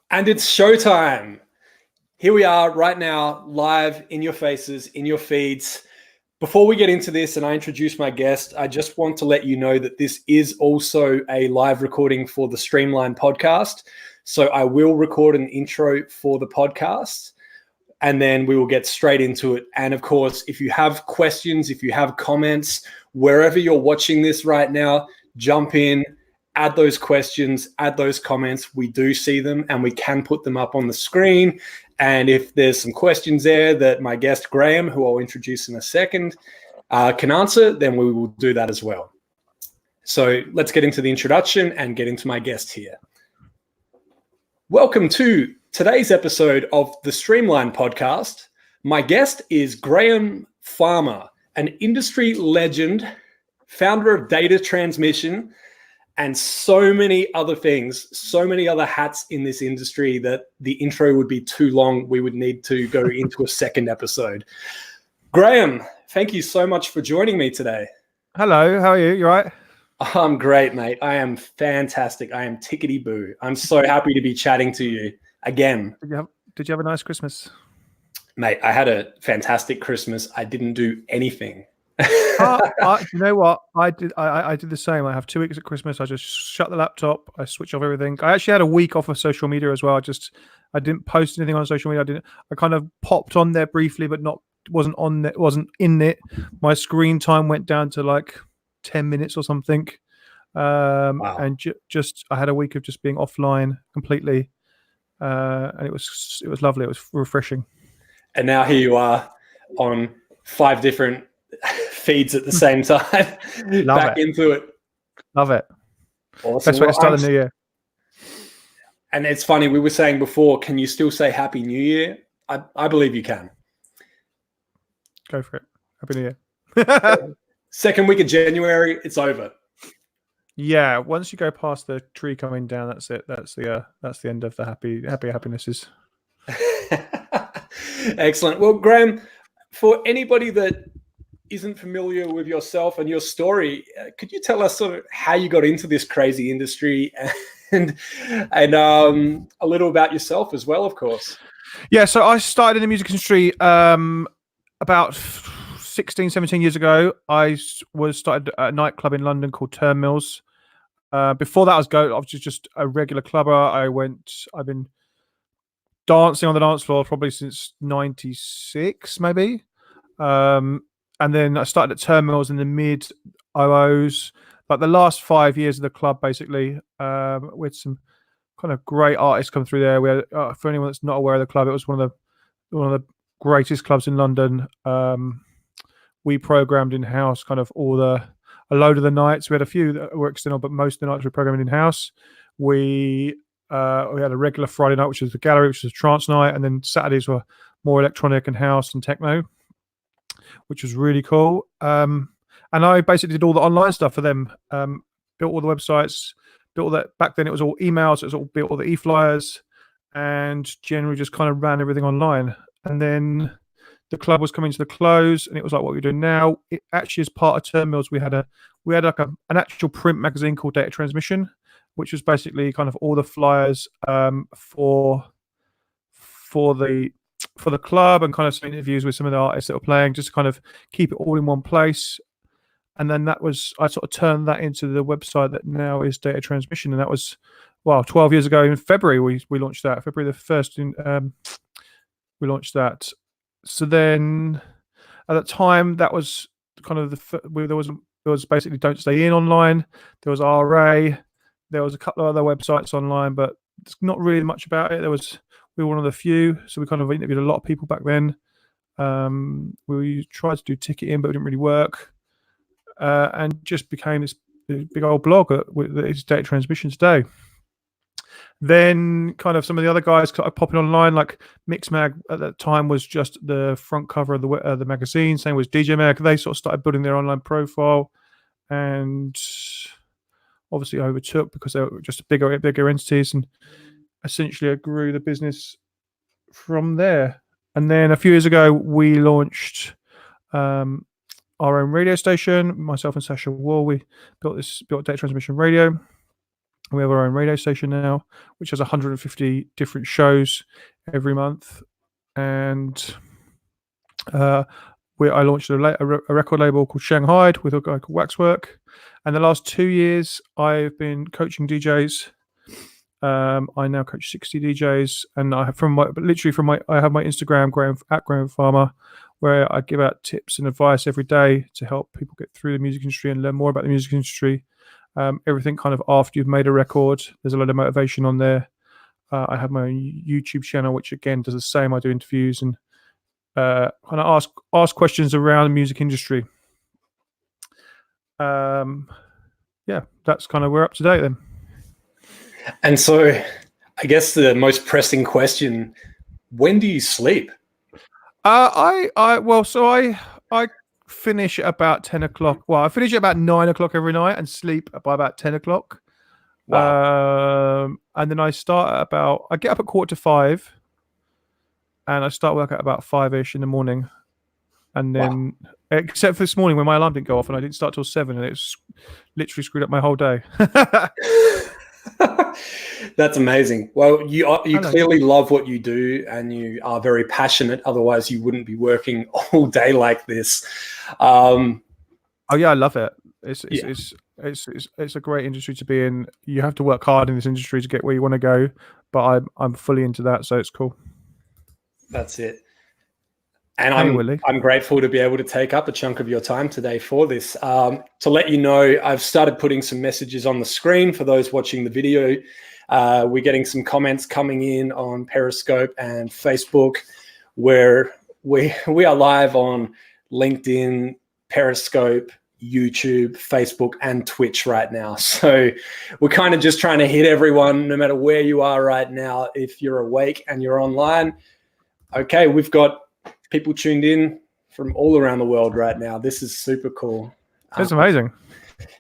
And it's showtime. Here we are right now, live in your faces, in your feeds. Before we get into this and I introduce my guest, I just want to let you know that this is also a live recording for the Streamline podcast. So I will record an intro for the podcast and then we will get straight into it. And of course, if you have questions, if you have comments, wherever you're watching this right now, jump in, add those questions, add those comments. We do see them and we can put them up on the screen. And if there's some questions there that my guest Grahame, who I'll introduce in a second, can answer, then we will do that as well. So let's get into the introduction and get into my guest here. Welcome to today's episode of the Streamline podcast. My guest is Grahame Farmer, an industry legend, founder of Data Transmission, and so many other things, so many other hats in this industry that the intro would be too long. We would need to go into a second episode. Grahame, thank you so much for joining me today. Hello, how are you? You all right? I'm great, mate. I am fantastic. I am tickety-boo. I'm so happy to be chatting to you again. Did you have a nice Christmas? Mate, I had a fantastic Christmas. I didn't do anything. You know what? I did the same. I have 2 weeks at Christmas. I just shut the laptop. I switch off everything. I actually had a week off of social media as well. I didn't post anything on social media. I kind of popped on there briefly, but wasn't in it. My screen time went down to like 10 minutes or something. Wow. And I had a week of just being offline completely. And it was lovely. It was refreshing. And now here you are on 5 different feeds at the same time. Back into it. Love it. Awesome. Best way to start the new year. And it's funny, we were saying before, can you still say Happy New Year? I believe you can. Go for it. Happy New Year. Second week of January, it's over. Yeah, once you go past the tree coming down, that's it. That's the end of the happinesses. Excellent. Well, Grahame, for anybody that isn't familiar with yourself and your story, could you tell us sort of how you got into this crazy industry and a little about yourself as well, of course? Yeah, so I started in the music industry about 16, 17 years ago. I started a nightclub in London called Turnmills. Before that, I was just a regular clubber. I've been dancing on the dance floor probably since 96, maybe. And then I started at Turnmills in the mid 00s, like the last 5 years of the club, basically, with some kind of great artists come through there. We had, for anyone that's not aware of the club, it was one of the greatest clubs in London. We programmed in house kind of a load of the nights. We had a few that were external, but most of the nights we programmed in house. We had a regular Friday night, which was the gallery, which was a trance night, and then Saturdays were more electronic and house and techno, which was really cool. And I basically did all the online stuff for them. Built all the websites, built all that. Back then it was all emails, it was all built all the e-flyers, and generally just kind of ran everything online. And then the club was coming to the close, and it was like what we're doing now. It actually, as part of Turnmills, we had like an actual print magazine called Data Transmission, which was basically kind of all the flyers for the club and kind of some interviews with some of the artists that were playing, just to kind of keep it all in one place. And then I sort of turned that into the website that now is Data Transmission, and that was 12 years ago in February we launched that. February the 1st we launched that. So then at that time, that was kind of there was basically Don't Stay In online. There was RA. There was a couple of other websites online, but there's not really much about it. We were one of the few, so we kind of interviewed a lot of people back then. We tried to do ticketing, but it didn't really work, and just became this big old blog that is Data Transmission today. Then kind of some of the other guys started popping online, like Mixmag at that time was just the front cover of the magazine. Same was DJ Mag. They sort of started building their online profile, and obviously overtook because they were just bigger entities, and essentially I grew the business from there. And then a few years ago, we launched our own radio station. Myself and Sasha Wall, we built Data Transmission Radio. We have our own radio station now, which has 150 different shows every month. And I launched a record label called Shanghai with a guy called Waxwork. And the last 2 years, I've been coaching DJs. I now coach 60 DJs, and I have I have my Instagram, Grahame Farmer, where I give out tips and advice every day to help people get through the music industry and learn more about the music industry. Everything kind of after you've made a record. There's a lot of motivation on there. I have my own YouTube channel, which again does the same. I do interviews and kind of ask questions around the music industry. Yeah, that's kind of we're up to date then. And so I guess the most pressing question, when do you sleep? I finish at about 10 o'clock. Well, I finish at about 9 o'clock every night and sleep by about 10 o'clock. Wow. And then I get up at 4:45 and I start work at about 5-ish in the morning. And then, except for this morning when my alarm didn't go off and I didn't start till 7, and it's literally screwed up my whole day. That's amazing. Well, you clearly love what you do and you are very passionate. Otherwise, you wouldn't be working all day like this. Oh yeah, I love it. It's a great industry to be in. You have to work hard in this industry to get where you want to go, but I'm fully into that, so it's cool. That's it. And I'm grateful to be able to take up a chunk of your time today for this. To let you know, I've started putting some messages on the screen for those watching the video. We're getting some comments coming in on Periscope and Facebook, where we are live on LinkedIn, Periscope, YouTube, Facebook, and Twitch right now. So we're kind of just trying to hit everyone, no matter where you are right now. If you're awake and you're online, okay, we've got people tuned in from all around the world right now. This is super cool. That's amazing.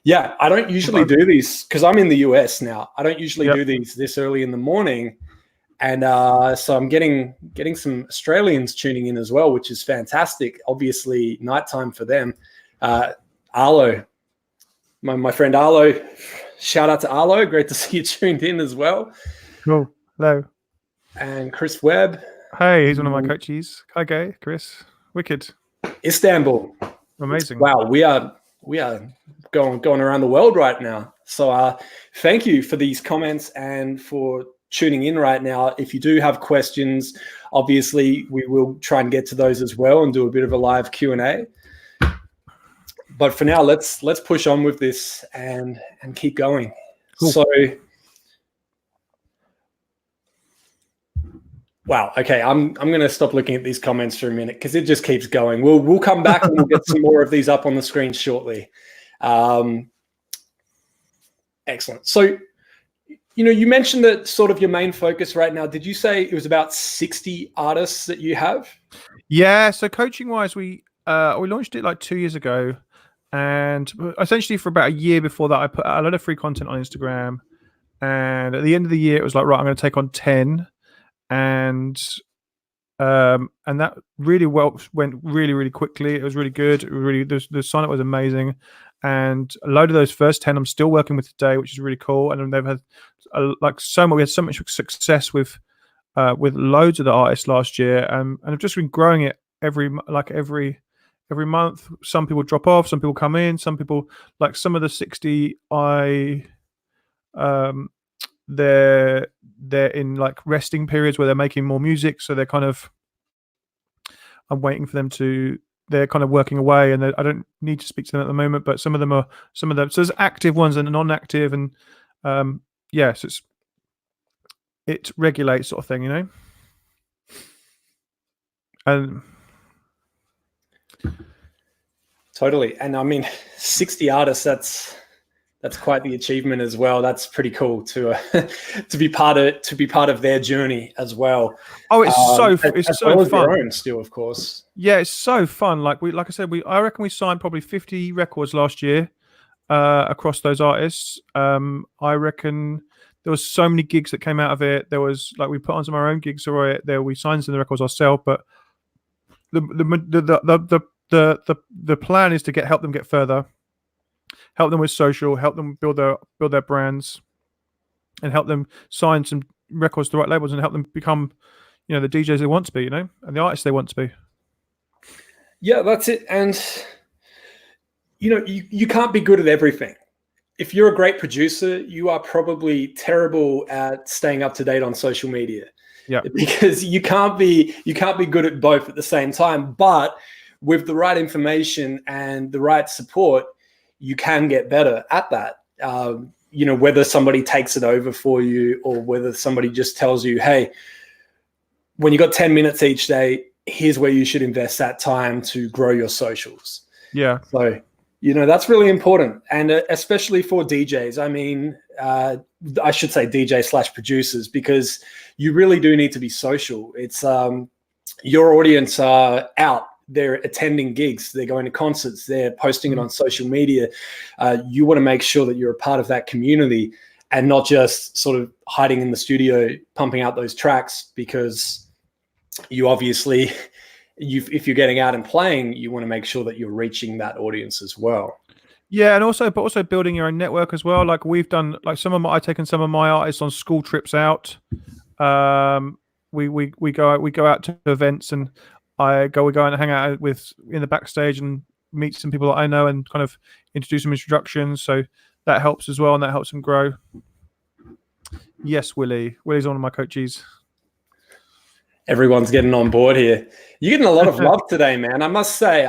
Yeah, I don't usually do these because I'm in the US now. I don't usually do these this early in the morning. And so I'm getting some Australians tuning in as well, which is fantastic. Obviously, nighttime for them. Arlo, my friend Arlo, shout out to Arlo. Great to see you tuned in as well. Cool. Hello. And Chris Webb. Hey, he's one of my coaches. Hi, Gay, Chris. Wicked. Istanbul. Amazing. Wow, we are going around the world right now. So thank you for these comments and for tuning in right now. If you do have questions, obviously we will try and get to those as well and do a bit of a live Q&A. But for now, let's push on with this and keep going. Cool. So, wow. Okay, I'm going to stop looking at these comments for a minute because it just keeps going. We'll come back and we'll get some more of these up on the screen shortly. Excellent. So, you mentioned that sort of your main focus right now. Did you say it was about 60 artists that you have? Yeah. So coaching wise, we launched it like 2 years ago. And essentially for about a year before that, I put out a lot of free content on Instagram. And at the end of the year, it was like, right, I'm going to take on 10. And that really went really, really quickly. It was really good. The sign up was amazing. And a load of those first 10 I'm still working with today, which is really cool. And they've had we had so much success with loads of the artists last year. And I've just been growing it every month. Some people drop off, some people come in, some people, like some of the 60 they're in like resting periods where they're making more music, so they're kind of, I'm waiting for them to, they're kind of working away, and I don't need to speak to them at the moment, but some of them so there's active ones and non-active, and so it regulates sort of thing, and totally. And I mean, 60 artists, that's quite the achievement as well. That's pretty cool to be part of their journey as well. Oh, it's so fun. Their own still, of course. Yeah, it's so fun. I reckon we signed probably 50 records last year across those artists. I reckon there was so many gigs that came out of it. There was we put on some of our own gigs there. We signed some of the records ourselves, but the plan is to help them get further, help them with social, help them build their brands, and help them sign some records to the right labels and help them become, the DJs they want to be, and the artists they want to be. Yeah, that's it. And you can't be good at everything. If you're a great producer, you are probably terrible at staying up to date on social media. Yeah, because you can't be good at both at the same time. But with the right information and the right support, you can get better at that. Whether somebody takes it over for you or whether somebody just tells you, hey, when you got 10 minutes each day, here's where you should invest that time to grow your socials. Yeah. So, that's really important. And especially for DJs, I mean, I should say DJ/producers, because you really do need to be social. It's your audience are out. They're attending gigs. They're going to concerts. They're posting it on social media. You want to make sure that you're a part of that community and not just sort of hiding in the studio, pumping out those tracks, because you obviously, if you're getting out and playing, you want to make sure that you're reaching that audience as well. Yeah, and also building your own network as well. Like we've done, like I've taken some of my artists on school trips out. We go out to events, and we go and hang out in the backstage and meet some people that I know and kind of introduce some introductions. So that helps as well, and that helps them grow. Yes, Willie's one of my coaches. Everyone's getting on board here. You're getting a lot of love today, man. I must say,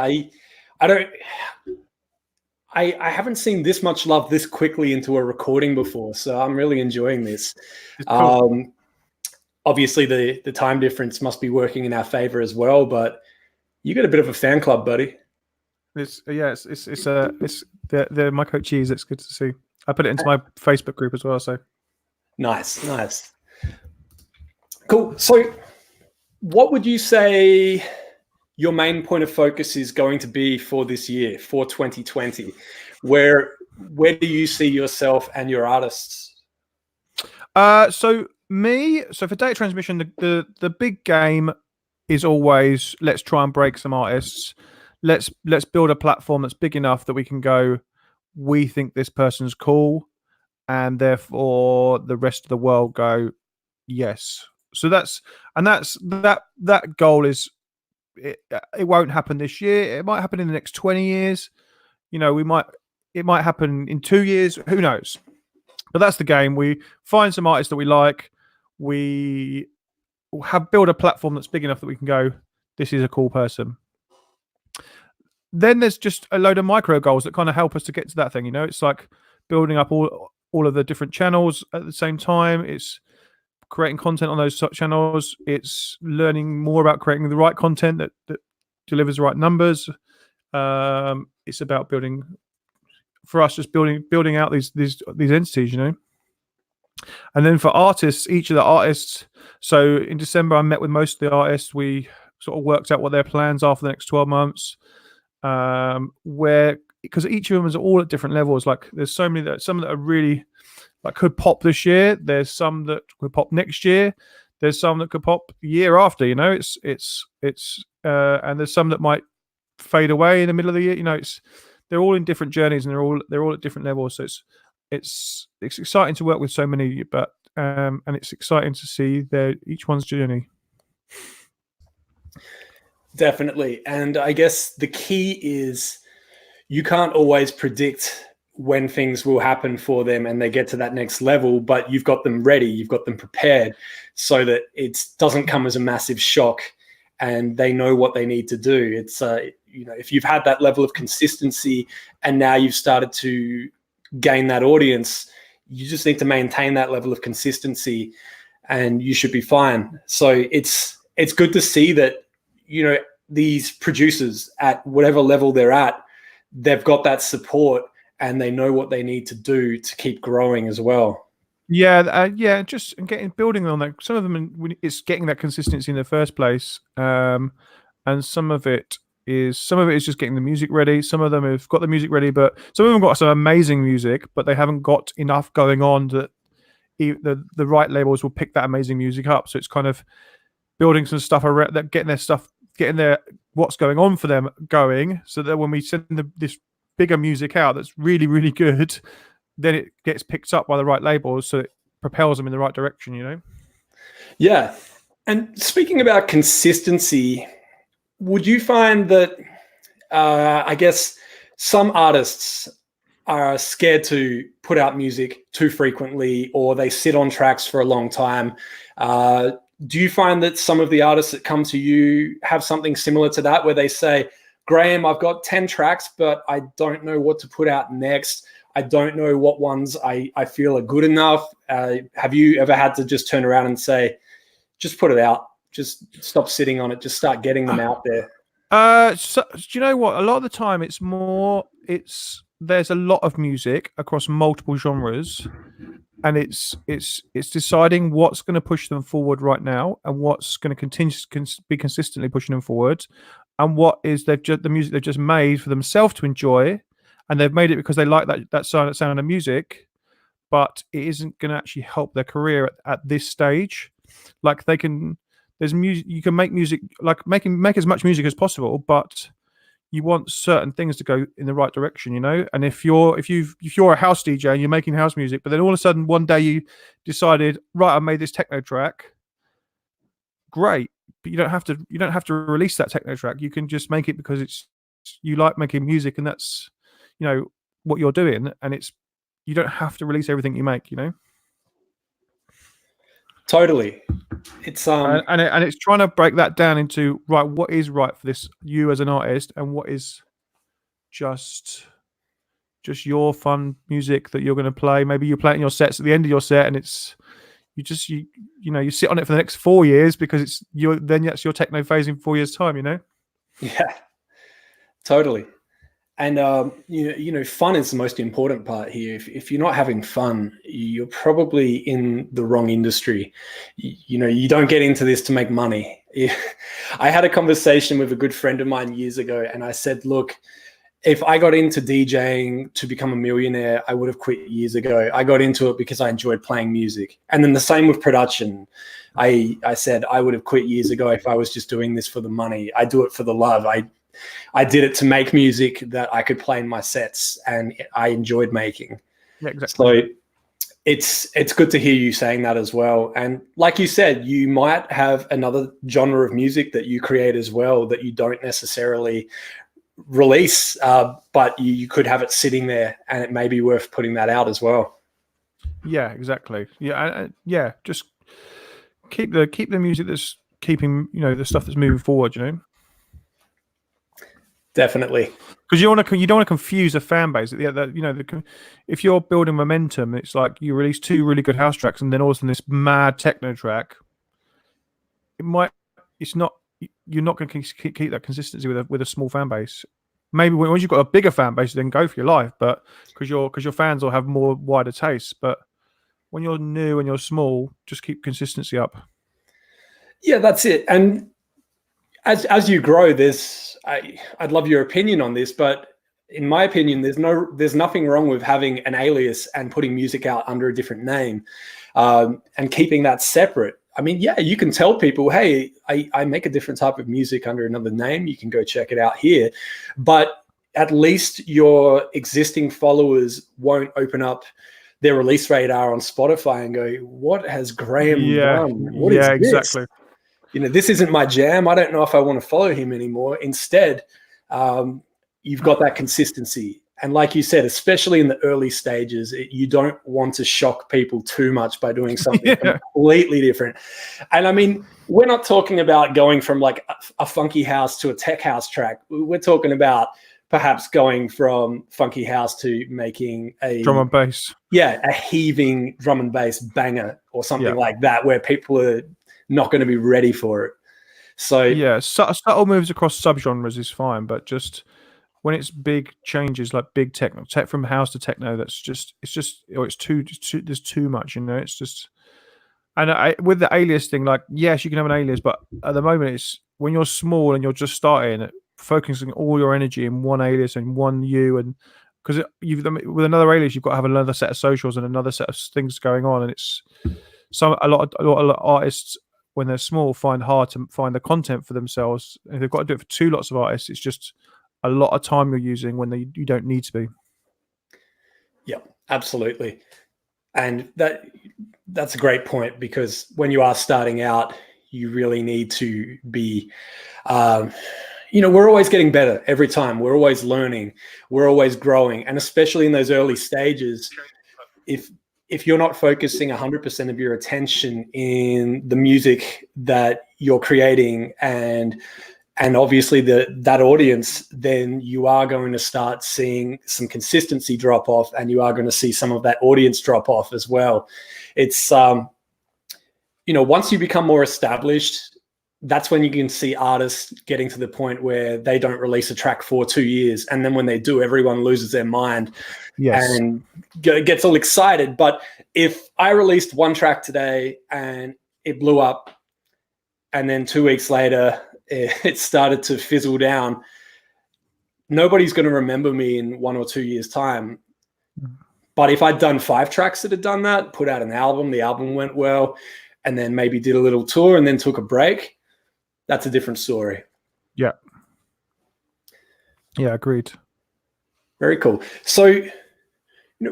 I haven't seen this much love this quickly into a recording before, so I'm really enjoying this. Cool. Obviously, the time difference must be working in our favor as well, but you got a bit of a fan club, buddy. They're my coaches. It's good to see. I put it into my Facebook group as well. So nice. Cool. So, what would you say your main point of focus is going to be for this year, for 2020? Where do you see yourself and your artists? So for data transmission, the big game is always, let's try and break some artists. Let's build a platform that's big enough that we can go, we think this person's cool, and therefore the rest of the world go, yes. So that goal is, it won't happen this year. It might happen in the next 20 years. It might happen in 2 years. Who knows? But that's the game. We find some artists that we like. We build a platform that's big enough that we can go, this is a cool person. Then there's just a load of micro goals that kind of help us to get to that thing. It's like building up all of the different channels at the same time. It's creating content on those channels. It's learning more about creating the right content that delivers the right numbers. It's about building, for us, just building out these entities, And then for artists, each of the artists. So in December, I met with most of the artists. We sort of worked out what their plans are for the next 12 months. Because each of them is all at different levels. Like there's some that are really like could pop this year. There's some that could pop next year. There's some that could pop the year after. It's and there's some that might fade away in the middle of the year. They're all in different journeys and they're all at different levels. So it's exciting to work with so many, but and it's exciting to see each one's journey. Definitely. And I guess the key is you can't always predict when things will happen for them and they get to that next level, but you've got them ready, you've got them prepared so that it doesn't come as a massive shock and they know what they need to do. It's, if you've had that level of consistency and now you've started to gain that audience, you just need to maintain that level of consistency and you should be fine. So it's good to see that, these producers at whatever level they're at, they've got that support and they know what they need to do to keep growing as well. Yeah, just building on that. Some of them, it's getting that consistency in the first place, and some of it is just getting the music ready. Some of them have got the music ready, but some of them got some amazing music, but they haven't got enough going on that the right labels will pick that amazing music up. So it's kind of building some stuff around that, getting their what's going on for them going, so that when we send this bigger music out that's really, really good, then it gets picked up by the right labels. So propels them in the right direction, you know? Yeah. And speaking about consistency, would you find that, I guess, some artists are scared to put out music too frequently, or they sit on tracks for a long time? Do you find that some of the artists that come to you have something similar to that, where they say, Grahame, I've got 10 tracks, but I don't know what to put out next. I don't know what ones I feel are good enough. Have you ever had to just turn around and say, just put it out, just stop sitting on it, just start getting them out there? So, do you know what? A lot of the time, there's a lot of music across multiple genres, and it's deciding what's going to push them forward right now, and what's going to continue to be consistently pushing them forward, and what is the music they've just made for themselves to enjoy, and they've made it because they like that sound of music, but it isn't going to actually help their career at this stage. Like there's music, you can make music, like make as much music as possible, but you want certain things to go in the right direction, you know. And if you're a house DJ and you're making house music, but then all of a sudden one day you decided, right, I made this techno track, great, but you don't have to release that techno track. You can just make it because you like making music, and that's, you know, what you're doing, and you don't have to release everything you make, you know. Totally. It's and it's trying to break that down into, right, what is right for this, you as an artist, and what is just your fun music that you're going to play. Maybe you play it in your sets at the end of your set, and it's you sit on it for the next 4 years because that's your techno phase in 4 years' time, you know. Yeah, totally. And fun is the most important part here. If you're not having fun, you're probably in the wrong industry. You don't get into this to make money. I had a conversation with a good friend of mine years ago, and I said, look, if I got into DJing to become a millionaire, I would have quit years ago. I got into it because I enjoyed playing music. And then the same with production. I said I would have quit years ago if I was just doing this for the money. I do it for the love. I did it to make music that I could play in my sets, and I enjoyed making. Yeah, exactly. So it's good to hear you saying that as well. And like you said, you might have another genre of music that you create as well that you don't necessarily release, but you could have it sitting there, and it may be worth putting that out as well. Yeah, exactly. Yeah, just keep the music that's keeping, the stuff that's moving forward, you know. Definitely, because you don't want to confuse a fan base. If you're building momentum, it's like you release 2 really good house tracks, and then all of a sudden this mad techno track. You're not going to keep that consistency with a small fan base. Maybe once you've got a bigger fan base, then go for your life. But because your fans will have more wider tastes. But when you're new and you're small, just keep consistency up. Yeah, that's it. And as you grow, I'd love your opinion on this, but in my opinion, there's nothing wrong with having an alias and putting music out under a different name, and keeping that separate. I mean, yeah, you can tell people, hey, I make a different type of music under another name. You can go check it out here. But at least your existing followers won't open up their release radar on Spotify and go, what has Grahame done? What is this? Exactly. This isn't my jam. I don't know if I want to follow him anymore. Instead, you've got that consistency. And like you said, especially in the early stages, you don't want to shock people too much by doing something completely different. And I mean, we're not talking about going from like a funky house to a tech house track. We're talking about perhaps going from funky house to making a drum and bass. Yeah, a heaving drum and bass banger or something like that, where people are not going to be ready for it. So yeah, subtle moves across subgenres is fine, but just when it's big changes, like big techno, tech from house to techno, it's too much, you know. It's just, and with the alias thing, like, yes, you can have an alias, but at the moment, it's when you're small and you're just starting, focusing all your energy in one alias and one you, and because with another alias, you've got to have another set of socials and another set of things going on, and it's a lot of artists, when they're small, find hard to find the content for themselves. If they've got to do it for 2 lots of artists, it's just a lot of time you're using when you don't need to be. Yeah, absolutely. And that's a great point, because when you are starting out, you really need to be, we're always getting better every time. We're always learning. We're always growing. And especially in those early stages, if you're not focusing 100% of your attention in the music that you're creating and obviously that audience, then you are going to start seeing some consistency drop off, and you are going to see some of that audience drop off as well. It's, once you become more established, that's when you can see artists getting to the point where they don't release a track for 2 years. And then when they do, everyone loses their mind. Yes. And gets all excited. But if I released one track today and it blew up, and then 2 weeks later it started to fizzle down, nobody's going to remember me in 1 or 2 years' time. But if I'd done 5 tracks that had done that, put out an album, the album went well, and then maybe did a little tour and then took a break, that's a different story. Yeah. Yeah, agreed. Very cool. So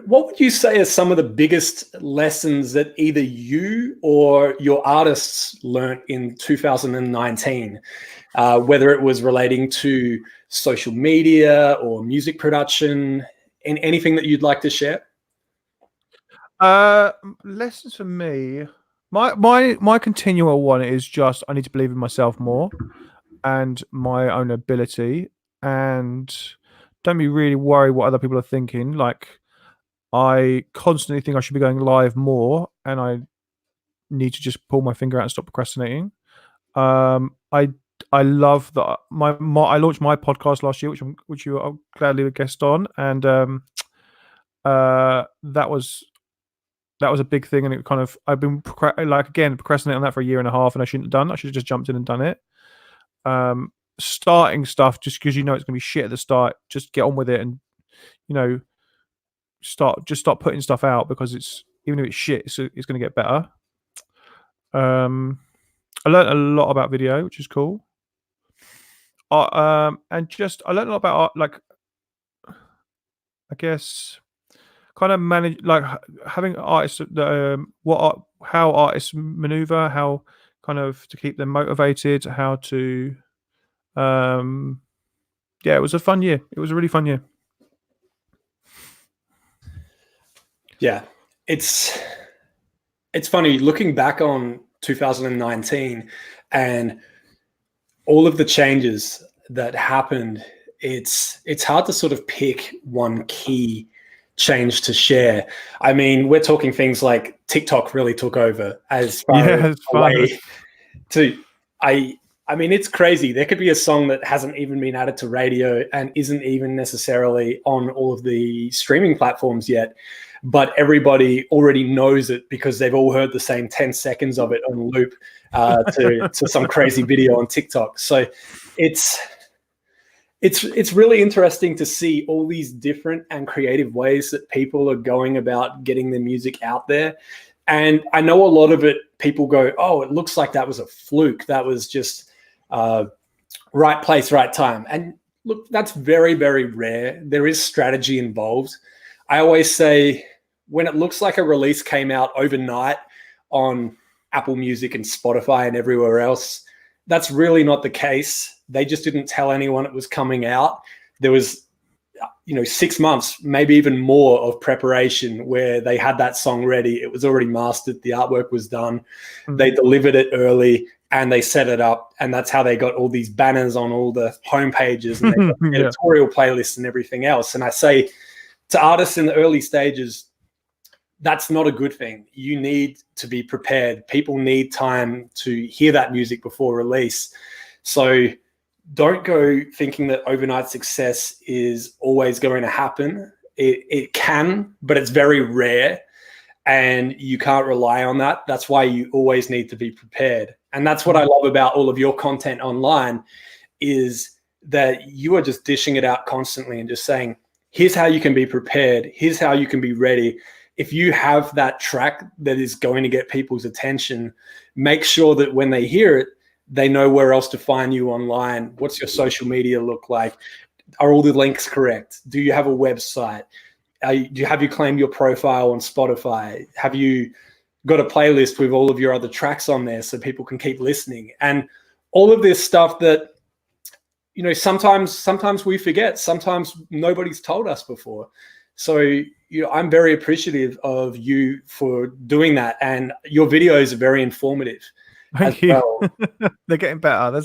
what would you say are some of the biggest lessons that either you or your artists learnt in 2019, whether it was relating to social media or music production, and anything that you'd like to share? Lessons for me, my continual one is just I need to believe in myself more and my own ability, and don't be really worried what other people are thinking. Like, I constantly think I should be going live more, and I need to just pull my finger out and stop procrastinating. I love that I launched my podcast last year, which you are gladly a guest on, and that was a big thing, and it kind of I've been procrastinating on that for 1.5 years, and I shouldn't have done. I should have just jumped in and done it. Starting stuff just because it's going to be shit at the start, just get on with it, and start putting stuff out, because even if it's shit, it's going to get better. I learned a lot about video, which is cool. And I learned a lot about art, like, I guess, kind of manage, like, having artists, how artists maneuver, how kind of to keep them motivated, how to, it was a fun year. It was a really fun year. Yeah, it's funny looking back on 2019 and all of the changes that happened. It's hard to sort of pick one key change to share. I mean, we're talking things like TikTok really took over as far as a way to. I mean, it's crazy. There could be a song that hasn't even been added to radio and isn't even necessarily on all of the streaming platforms yet, but everybody already knows it because they've all heard the same 10 seconds of it on loop to some crazy video on TikTok. So it's really interesting to see all these different and creative ways that people are going about getting their music out there. And I know a lot of it, people go, oh, it looks like that was a fluke. That was just right place, right time. And look, that's very, very rare. There is strategy involved. I always say when it looks like a release came out overnight on Apple Music and Spotify and everywhere else, that's really not the case. They just didn't tell anyone it was coming out. There was, 6 months, maybe even more of preparation where they had that song ready. It was already mastered. The artwork was done. Mm-hmm. They delivered it early and they set it up. And that's how they got all these banners on all the homepages and they got editorial playlists and everything else. And I say to artists in the early stages, that's not a good thing. You need to be prepared. People need time to hear that music before release. So don't go thinking that overnight success is always going to happen. It can, but it's very rare and you can't rely on that. That's why you always need to be prepared. And that's what I love about all of your content online is that you are just dishing it out constantly and just saying, here's how you can be prepared. Here's how you can be ready. If you have that track that is going to get people's attention, make sure that when they hear it, they know where else to find you online. What's your social media look like? Are all the links correct? Do you have a website? Have you claimed your profile on Spotify? Have you got a playlist with all of your other tracks on there so people can keep listening? And all of this stuff that, you know, sometimes we forget, sometimes nobody's told us before. So, you know, I'm very appreciative of you for doing that, and your videos are very informative. Thank you. Well. They're getting better.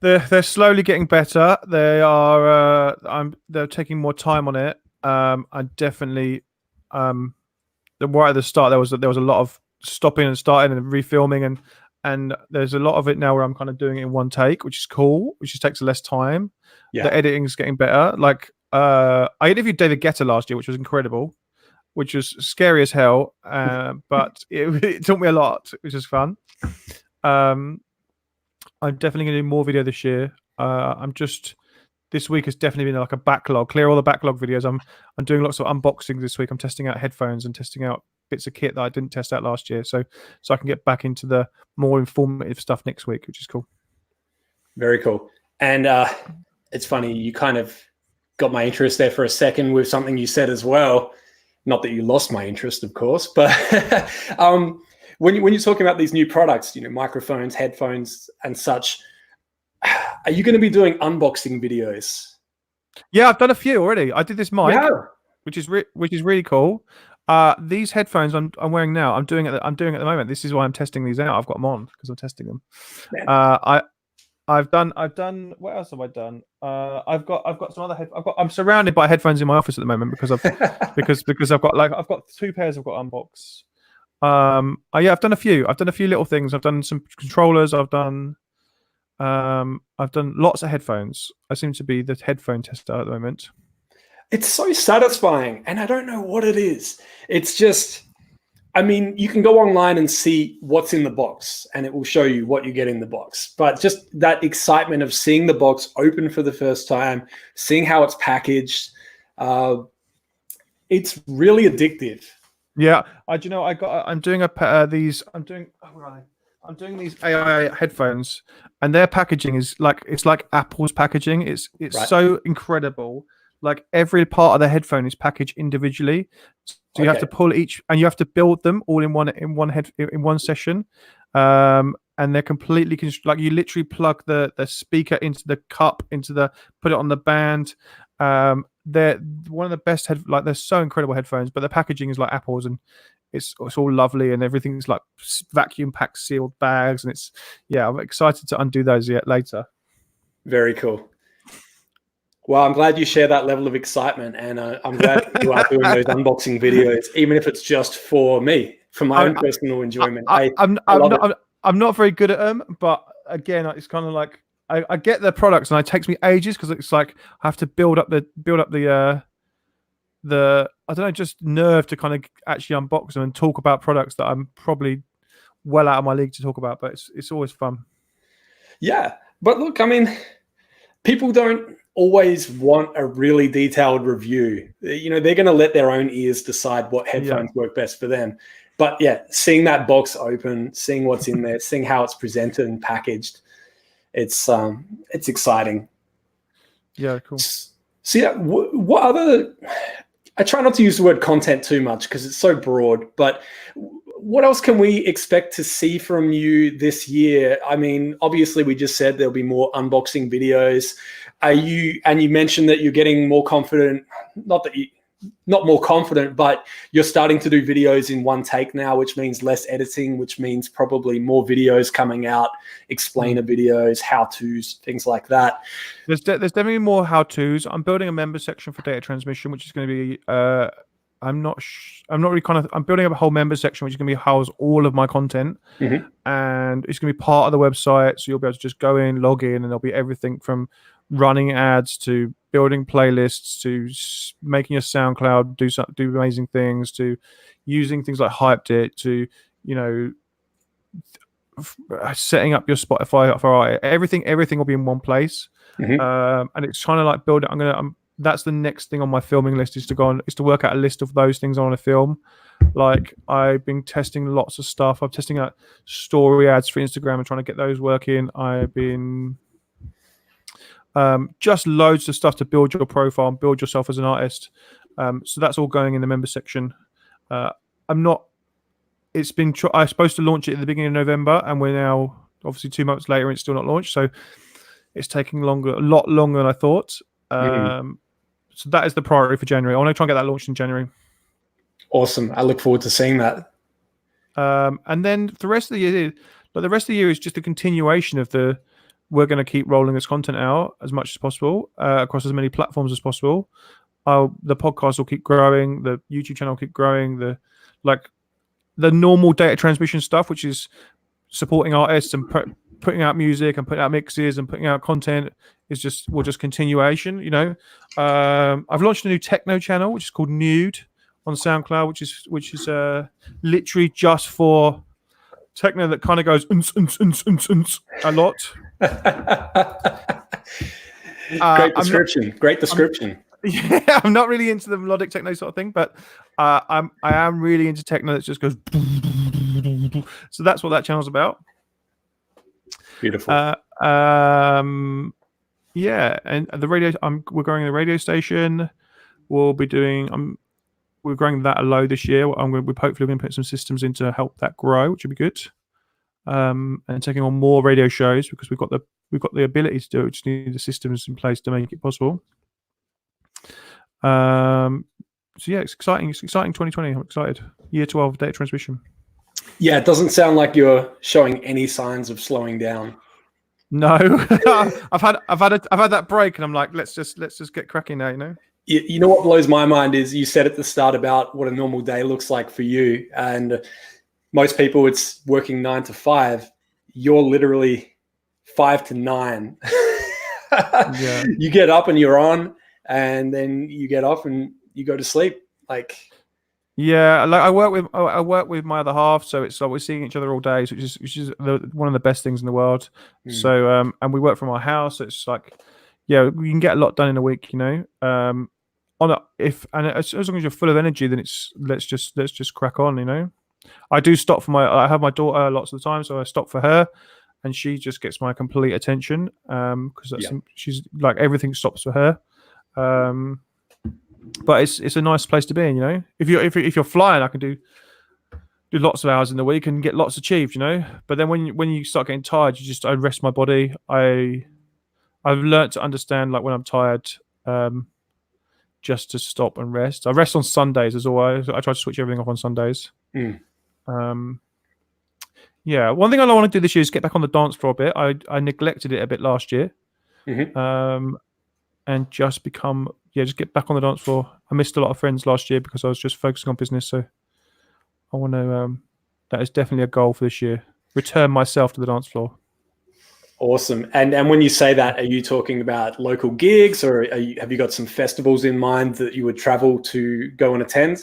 They're slowly getting better. They are. They're taking more time on it. I definitely. Right at the start, there was a lot of stopping and starting and refilming, and there's a lot of it now where I'm kind of doing it in one take, which is cool, which just takes less time. Yeah. The editing is getting better. Like I interviewed David Guetta last year, which was incredible, which was scary as hell, but it taught me a lot, which was fun. I'm definitely going to do more video this year. This week has definitely been like a backlog. Clear all the backlog videos. I'm doing lots of unboxings this week. I'm testing out headphones and testing out bits of kit that I didn't test out last year. So I can get back into the more informative stuff next week, which is cool. Very cool. And it's funny, you kind of got my interest there for a second with something you said as well. Not that you lost my interest, of course, but when you're talking about these new products, you know, microphones, headphones, and such, are you going to be doing unboxing videos? Yeah, I've done a few already. I did this mic, which is really cool. These headphones I'm wearing now, I'm doing at the moment. This is why I'm testing these out. I've got them on because I'm testing them. I've done. What else have I done? I've got some other I'm surrounded by headphones in my office at the moment because I've got 2 pairs I've got unboxed. I've done a few. I've done a few little things. I've done some controllers. I've done lots of headphones. I seem to be the headphone tester at the moment. It's so satisfying, and I don't know what it is. It's just, I mean, you can go online and see what's in the box, and it will show you what you get in the box. But just that excitement of seeing the box open for the first time, seeing how it's packaged, it's really addictive. Yeah, I'm doing these AI headphones, and their packaging is it's like Apple's packaging. It's right. So incredible. Like every part of the headphone is packaged individually, so you have to pull each, and you have to build them all in one session. And they're completely like you literally plug the speaker into the cup, put it on the band. They're one of the best they're so incredible headphones, but the packaging is like Apple's, and it's all lovely, and everything's like vacuum packed sealed bags, and I'm excited to undo those later. Very cool. Well, I'm glad you share that level of excitement, and I'm glad you are doing those unboxing videos, even if it's just for me, for my own personal enjoyment. I'm not very good at them, but again, it's kind of like I get the products, and it takes me ages because it's like I have to build up the I don't know, just nerve to kind of actually unbox them and talk about products that I'm probably well out of my league to talk about, but it's always fun. Yeah, but look, I mean, people don't always want a really detailed review. You know, they're going to let their own ears decide what headphones work best for them. But yeah, seeing that box open, seeing what's in there, seeing how it's presented and packaged, it's exciting. Yeah, cool. So yeah, what other? I try not to use the word content too much because it's so broad, but what else can we expect to see from you this year? I mean, obviously we just said there'll be more unboxing videos. And you mentioned that you're getting more confident, not more confident, but you're starting to do videos in one take now, which means less editing, which means probably more videos coming out, explainer videos, how-tos, things like that. There's definitely more how-tos. I'm building a member section for data transmission, which is going to be, I'm building up a whole member section, which is going to be house all of my content. Mm-hmm. And it's going to be part of the website. So you'll be able to just go in, log in, and there'll be everything from running ads to building playlists to making a SoundCloud do amazing things, to using things like Hyped It, to, you know, setting up your Spotify for everything will be in one place. Mm-hmm. And it's trying to like build it. That's the next thing on my filming list is to work out a list of those things I want to film. Like I've been testing lots of stuff. I'm testing out story ads for Instagram and trying to get those working. Just loads of stuff to build your profile and build yourself as an artist. So that's all going in the member section. I'm not. It's been. I was supposed to launch it at the beginning of November, and we're now obviously 2 months later, and it's still not launched. So it's taking a lot longer than I thought. So that is the priority for January. I want to try and get that launched in January. Awesome. I look forward to seeing that. And then the rest of the year, is just a continuation of we're going to keep rolling this content out as much as possible across as many platforms as possible. The podcast will keep growing. The YouTube channel will keep growing. The normal data transmission stuff, which is supporting artists and putting out music and putting out mixes and putting out content, will just continuation. I've launched a new techno channel which is called Nude on SoundCloud, which is literally just for techno that kind of goes a lot. Great description. Great description. I'm not really into the melodic techno sort of thing, but I am really into techno that just goes. So that's what that channel's about. Beautiful. Yeah, and the radio. We're growing the radio station. We'll be doing. We're growing that low this year. We're hopefully going to put some systems in to help that grow, which would be good. And taking on more radio shows because we've got the ability to do it. We just need the systems in place to make it possible. So yeah, it's exciting. It's exciting 2020. I'm excited. Year 12 data transmission. Yeah, it doesn't sound like you're showing any signs of slowing down. No, I've had that break, and I'm like, let's just get cracking now. You know what blows my mind is you said at the start about what a normal day looks like for you, and most people it's working 9 to 5. You're literally 5 to 9. Yeah. You get up and you're on, and then you get off and you go to sleep. Yeah, like I work with my other half, so it's like we're seeing each other all day, which is one of the best things in the world. So and we work from our house, so it's like, yeah, we can get a lot done in a week, as long as you're full of energy, then let's just crack on, I do stop I have my daughter lots of the time, so I stop for her, and she just gets my complete attention because she's like everything stops for her. But it's a nice place to be in, If you're flying, I can do lots of hours in the week and get lots achieved, But then when you start getting tired, I rest my body. I've learned to understand like when I'm tired, just to stop and rest. I rest on Sundays as always. I try to switch everything off on Sundays. Yeah, one thing I want to do this year is get back on the dance floor a bit. I neglected it a bit last year. And just get back on the dance floor. I missed a lot of friends last year because I was just focusing on business. So I want to, that is definitely a goal for this year. Return myself to the dance floor. Awesome. And when you say that, are you talking about local gigs, or have you got some festivals in mind that you would travel to go and attend?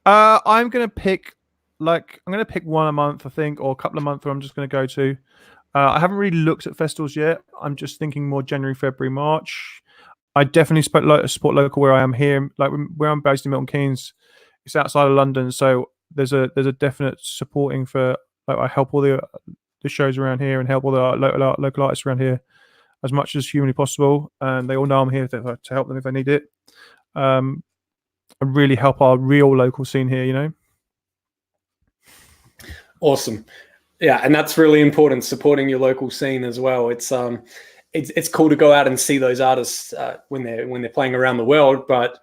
I'm going to pick one a month, I think, or a couple of months where I'm just going to go to. I haven't really looked at festivals yet. I'm just thinking more January, February, March. I definitely support local where I am here. Like where I'm based in Milton Keynes, it's outside of London, so there's a definite supporting for. Like, I help all the shows around here and help all the local artists around here as much as humanly possible, and they all know I'm here to help them if they need it. And really help our real local scene here, Awesome. Yeah, and that's really important, supporting your local scene as well. It's cool to go out and see those artists when they're playing around the world, but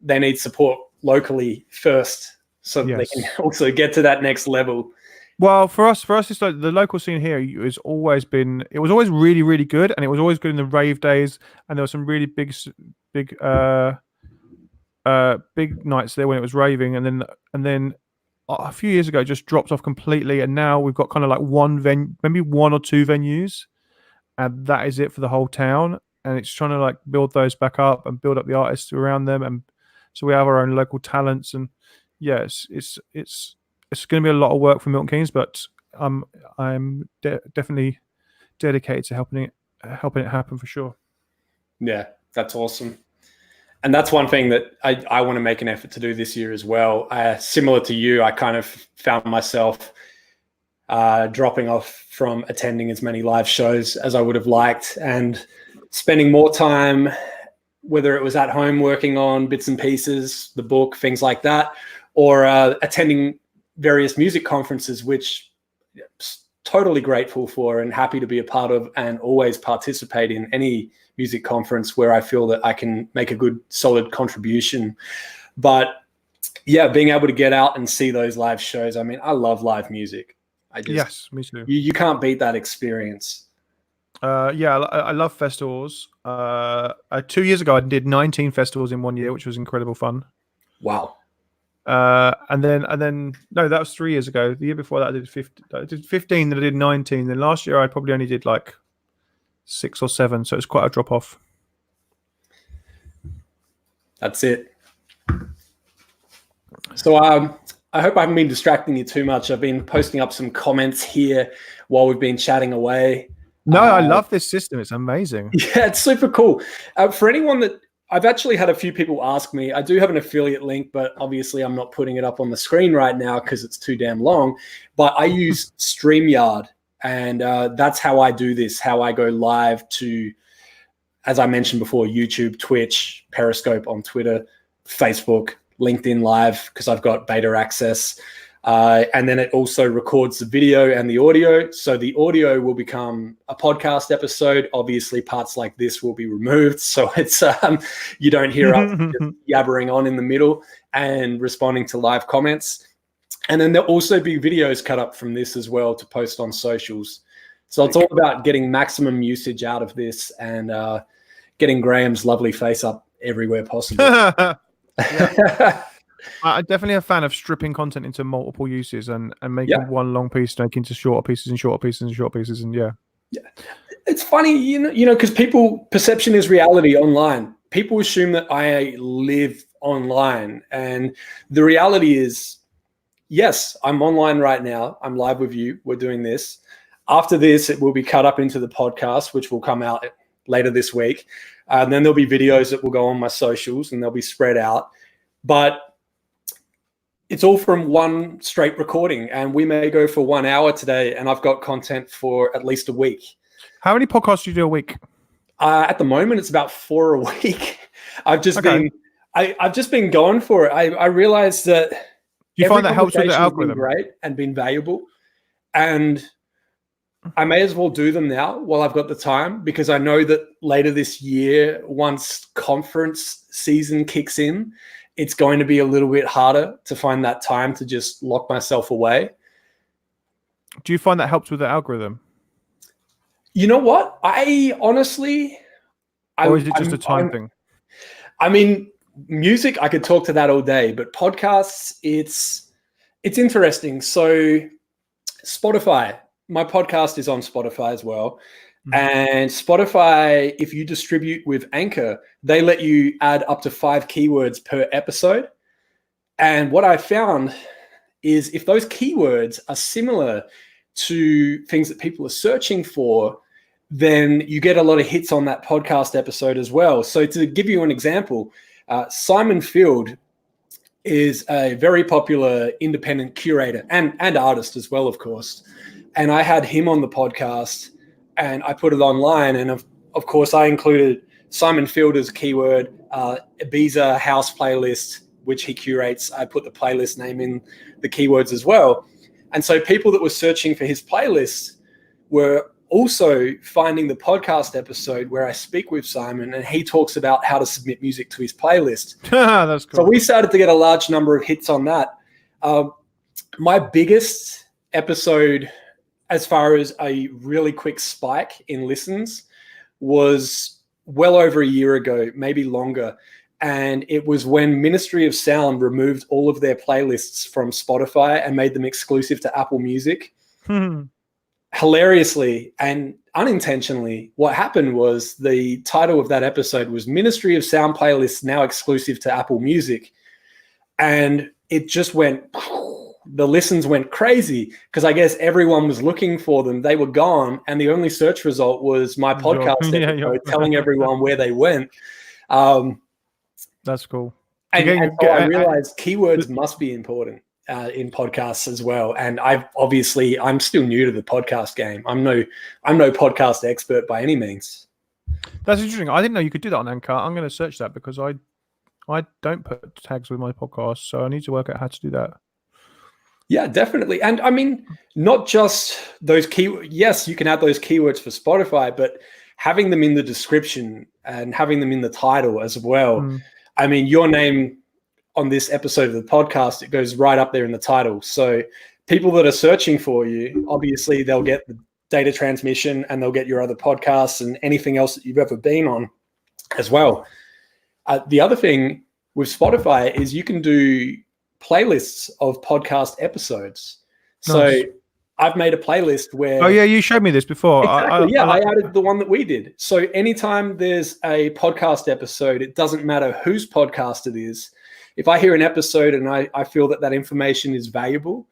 they need support locally first, so they can also get to that next level. Well, for us, it's like the local scene here has always been. It was always really, really good, and it was always good in the rave days. And there were some really big nights there when it was raving, and then a few years ago it just dropped off completely. And now we've got kind of like maybe one or two venues, and that is it for the whole town. And it's trying to like build those back up and build up the artists around them, and so we have our own local talents. And yes, it's going to be a lot of work for Milton Keynes, but I'm definitely dedicated to helping it happen for sure. Yeah, that's awesome. And that's one thing that I want to make an effort to do this year as well. Similar to you, I kind of found myself dropping off from attending as many live shows as I would have liked. And spending more time, whether it was at home working on bits and pieces, the book, things like that, or attending various music conferences, which I'm totally grateful for and happy to be a part of, and always participate in any music conference where I feel that I can make a good, solid contribution. But yeah, being able to get out and see those live shows. I mean, I love live music. Yes, me too. You can't beat that experience. I love festivals. 2 years ago, I did 19 festivals in 1 year, which was incredible fun. Wow. And then no, that was 3 years ago. The year before that, I did 15. Then I did 19. Then last year, I probably only did like 6 or 7. So it's quite a drop off. That's it. So I hope I haven't been distracting you too much. I've been posting up some comments here while we've been chatting away. No, I love this system. It's amazing. Yeah, it's super cool. For anyone that I've actually had a few people ask me, I do have an affiliate link, but obviously I'm not putting it up on the screen right now because it's too damn long. But I use StreamYard, and that's how I do this, how I go live to, as I mentioned before, YouTube, Twitch, Periscope on Twitter, Facebook, LinkedIn Live, because I've got beta access. And then it also records the video and the audio. So the audio will become a podcast episode. Obviously, parts like this will be removed. So it's you don't hear us just yabbering on in the middle and responding to live comments. And then there'll also be videos cut up from this as well to post on socials. So it's all about getting maximum usage out of this and getting Graham's lovely face up everywhere possible. I'm definitely a fan of stripping content into multiple uses and making one long piece make into shorter pieces and shorter pieces and shorter pieces. And yeah. It's funny, you know, because perception is reality online. People assume that I live online, and the reality is, yes, I'm online right now. I'm live with you. We're doing this. After this, it will be cut up into the podcast, which will come out later this week. And then there'll be videos that will go on my socials and they'll be spread out. But it's all from one straight recording, and we may go for 1 hour today, and I've got content for at least a week. How many podcasts do you do a week? At the moment, it's about 4 a week. I've just been going for it. I realized that you find that helps with the algorithm, been great and been valuable, and I may as well do them now while I've got the time, because I know that later this year, once conference season kicks in, it's going to be a little bit harder to find that time to just lock myself away. Do you find that helps with the algorithm? You know what? I honestly... Or is it just a time thing? I mean, music, I could talk to that all day, but podcasts, it's interesting. So Spotify, my podcast is on Spotify as well. Mm-hmm. And Spotify, if you distribute with Anchor, they let you add up to 5 keywords per episode. And what I found is if those keywords are similar to things that people are searching for, then you get a lot of hits on that podcast episode as well. So to give you an example, Simon Field is a very popular independent curator and artist as well, of course. And I had him on the podcast, and I put it online, and of course I included Simon Field as a keyword, Ibiza house playlist, which he curates. I put the playlist name in the keywords as well. And so people that were searching for his playlist were also finding the podcast episode where I speak with Simon, and he talks about how to submit music to his playlist. That's cool. So we started to get a large number of hits on that. My biggest episode, as far as a really quick spike in listens, was well over a year ago, maybe longer. And it was when Ministry of Sound removed all of their playlists from Spotify and made them exclusive to Apple Music. Hilariously and unintentionally, what happened was the title of that episode was Ministry of Sound Playlists Now Exclusive to Apple Music. And it just went... the listens went crazy because I guess everyone was looking for them. They were gone, and the only search result was my podcast episode telling everyone where they went. That's cool. And so I realized keywords must be important in podcasts as well. And I'm still new to the podcast game. I'm no podcast expert by any means. That's interesting. I didn't know you could do that on Anchor. I'm going to search that because I don't put tags with my podcast, so I need to work out how to do that. Yeah, definitely. And I mean, not just those keywords. Yes, you can add those keywords for Spotify, but having them in the description and having them in the title as well. I mean, your name on this episode of the podcast, it goes right up there in the title. So people that are searching for you, obviously they'll get the data transmission and they'll get your other podcasts and anything else that you've ever been on as well. The other thing with Spotify is you can do playlists of podcast episodes. Nice. So I've made a playlist where... Oh, yeah, you showed me this before. Exactly, I added the one that we did. So anytime there's a podcast episode, it doesn't matter whose podcast it is. If I hear an episode and I feel that information is valuable,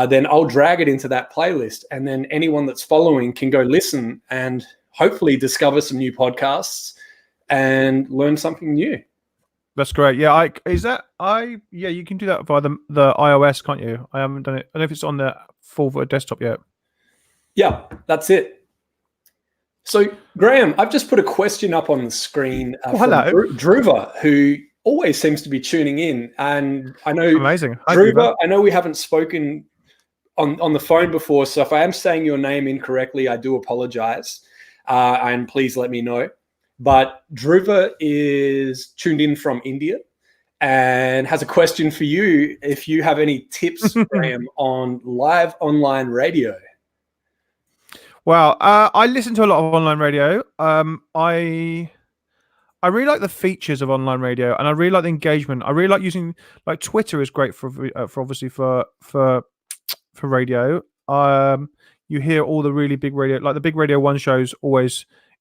then I'll drag it into that playlist. And then anyone that's following can go listen and hopefully discover some new podcasts and learn something new. That's great. Yeah, you can do that via the iOS, can't you? I haven't done it. I don't know if it's on the full desktop yet. Yeah, that's it. So, Graham, I've just put a question up on the screen from Dhruva, who always seems to be tuning in. And I know, amazing. Hi, Dhruva, I know we haven't spoken on the phone before, so if I am saying your name incorrectly, I do apologize. And please let me know. But Dhruva is tuned in from India and has a question for you. If you have any tips, Graham, on live online radio. Well, I listen to a lot of online radio. I really like the features of online radio, and I really like the engagement. I really like using, like, Twitter is great for obviously for radio. You hear all the really big radio, like the big Radio 1 shows.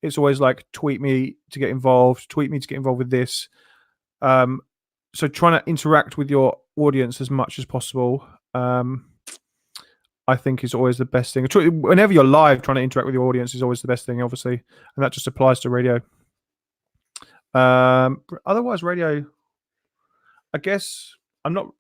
It's always like, tweet me to get involved with this. So trying to interact with your audience as much as possible, I think is always the best thing. Whenever you're live, trying to interact with your audience is always the best thing, obviously, and that just applies to radio. Otherwise, radio, I guess I'm not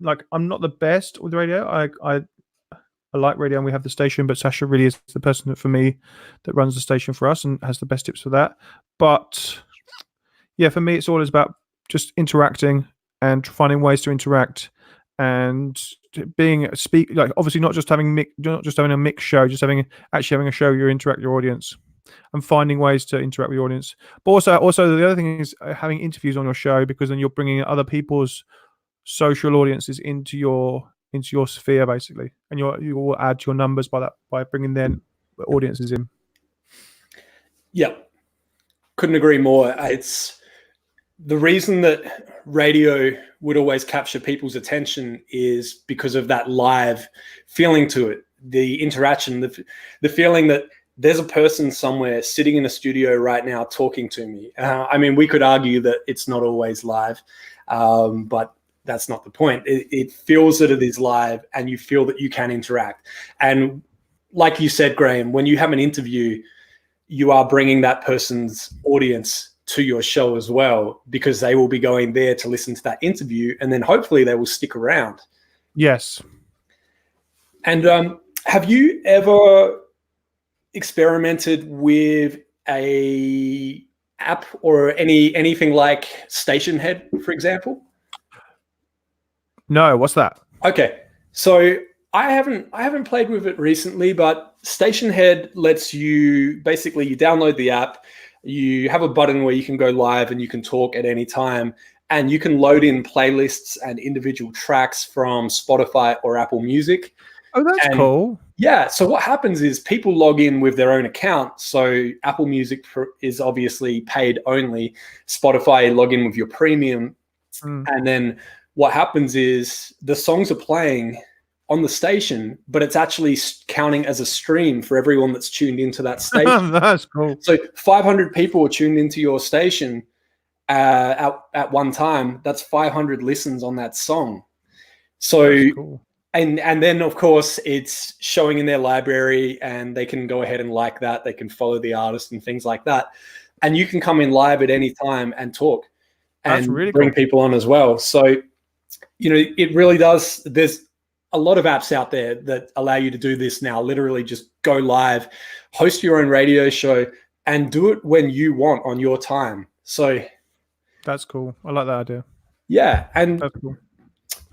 the best with radio. I like radio and we have the station, but Sasha really is the person that, for me, that runs the station for us and has the best tips for that. But yeah, for me, it's always about just interacting and finding ways to interact and like, obviously not just having a mixed show, just having a show you interact with your audience and finding ways to interact with your audience. But also the other thing is having interviews on your show, because then you're bringing other people's social audiences into your sphere, basically, and you will add to your numbers by bringing their audiences in. Yeah, couldn't agree more. It's the reason that radio would always capture people's attention is because of that live feeling to it, the interaction, the feeling that there's a person somewhere sitting in a studio right now talking to me. I mean, we could argue that it's not always live, but that's not the point. It feels that it is live, and you feel that you can interact. And like you said, Graham, when you have an interview, you are bringing that person's audience to your show as well, because they will be going there to listen to that interview, and then hopefully they will stick around. Yes. And have you ever experimented with a app or anything like Station Head, for example? No, what's that? Okay, so I haven't played with it recently, but Station Head lets you download the app, you have a button where you can go live and you can talk at any time, and you can load in playlists and individual tracks from Spotify or Apple Music. Oh, that's cool. Yeah, so what happens is people log in with their own account. So Apple Music is obviously paid only. Spotify, log in with your premium. And then what happens is the songs are playing on the station, but it's actually counting as a stream for everyone that's tuned into that station. That's cool. So 500 people are tuned into your station at one time. That's 500 listens on that song. So cool. And then, of course, it's showing in their library, and they can go ahead and like that. They can follow the artist and things like that. And you can come in live at any time and talk and really bring people on as well. So, it really does. There's a lot of apps out there that allow you to do this now. Literally just go live, host your own radio show, and do it when you want on your time. So that's cool. I like that idea. Yeah, and that's cool.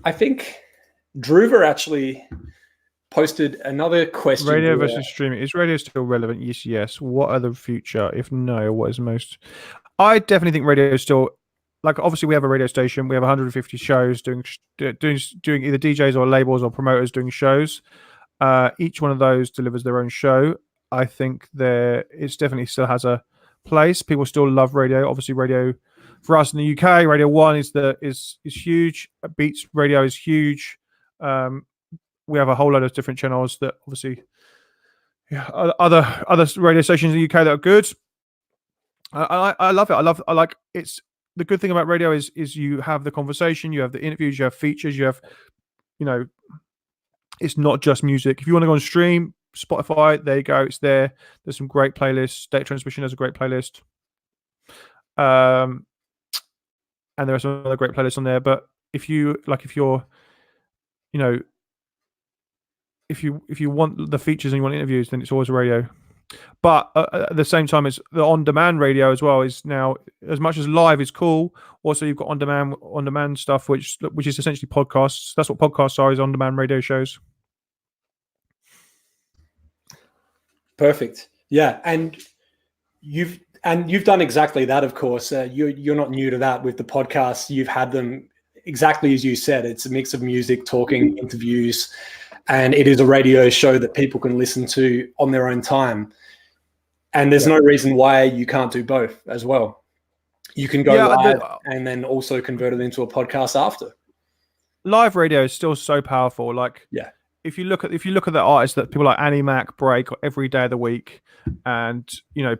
I think Druva actually posted another question. Radio versus streaming. Is radio still relevant? Yes. What are the future? If no, what is most? I definitely think radio is still, like, obviously we have a radio station. We have 150 shows doing either DJs or labels or promoters doing shows. Each one of those delivers their own show. I think it definitely still has a place. People still love radio. Obviously, radio for us in the UK, Radio 1 is huge. Beats Radio is huge. We have a whole lot of different channels that obviously, other radio stations in the UK that are good. I love it. I like it's the good thing about radio is you have the conversation, you have the interviews, you have features, you have, it's not just music. If you want to go on stream, Spotify, there you go, it's there. There's some great playlists. Data Transmission has a great playlist. And there are some other great playlists on there. But if you want the features and you want interviews, then it's always radio. But at the same time, it's the on-demand radio as well is now, as much as live is cool. Also, you've got on-demand stuff, which is essentially podcasts. That's what podcasts are, is on-demand radio shows. Perfect. Yeah, and you've done exactly that. Of course, you're not new to that with the podcasts. You've had them exactly as you said. It's a mix of music, talking, interviews, and it is a radio show that people can listen to on their own time. And there's no reason why you can't do both as well. You can go live and then also convert it into a podcast after. Live radio is still so powerful. If you look at the artists that people like Annie Mac break every day of the week, and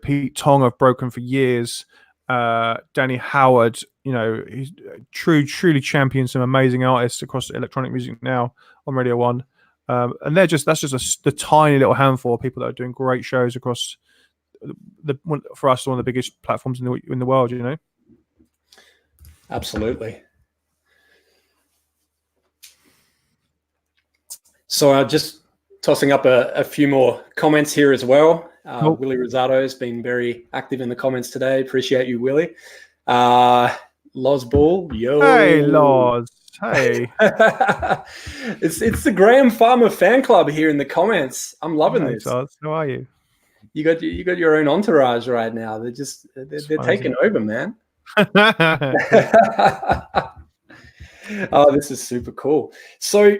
Pete Tong have broken for years. Danny Howard, he's truly champions some amazing artists across electronic music now on Radio 1. And that's just the tiny little handful of people that are doing great shows across for us, one of the biggest platforms in the world. Absolutely. So just tossing up a few more comments here as well. Cool. Willie Rosado has been very active in the comments today. Appreciate you, Willie. Loz Bull, yo. Hey, Loz. Hey. It's the Grahame Farmer fan club here in the comments. I'm loving this. Loz. How are you? You got your own entourage right now. They're taking over, man. Oh, this is super cool. So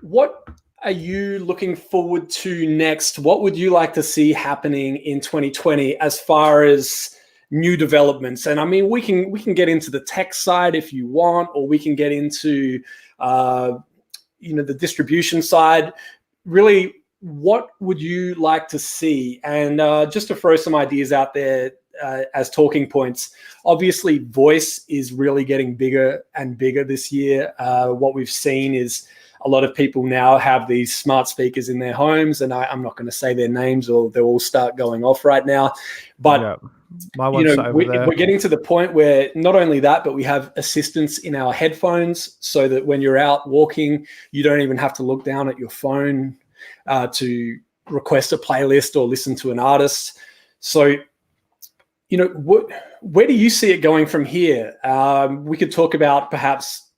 what are you looking forward to next? What would you like to see happening in 2020 as far as new developments? And I mean, we can get into the tech side if you want, or we can get into the distribution side. Really, what would you like to see? And just to throw some ideas out there as talking points, obviously voice is really getting bigger and bigger this year. What we've seen is a lot of people now have these smart speakers in their homes, and I'm not going to say their names or they'll all start going off right now. But we're getting to the point where not only that, but we have assistants in our headphones, so that when you're out walking, you don't even have to look down at your phone to request a playlist or listen to an artist. So, where do you see it going from here? We could talk about perhaps,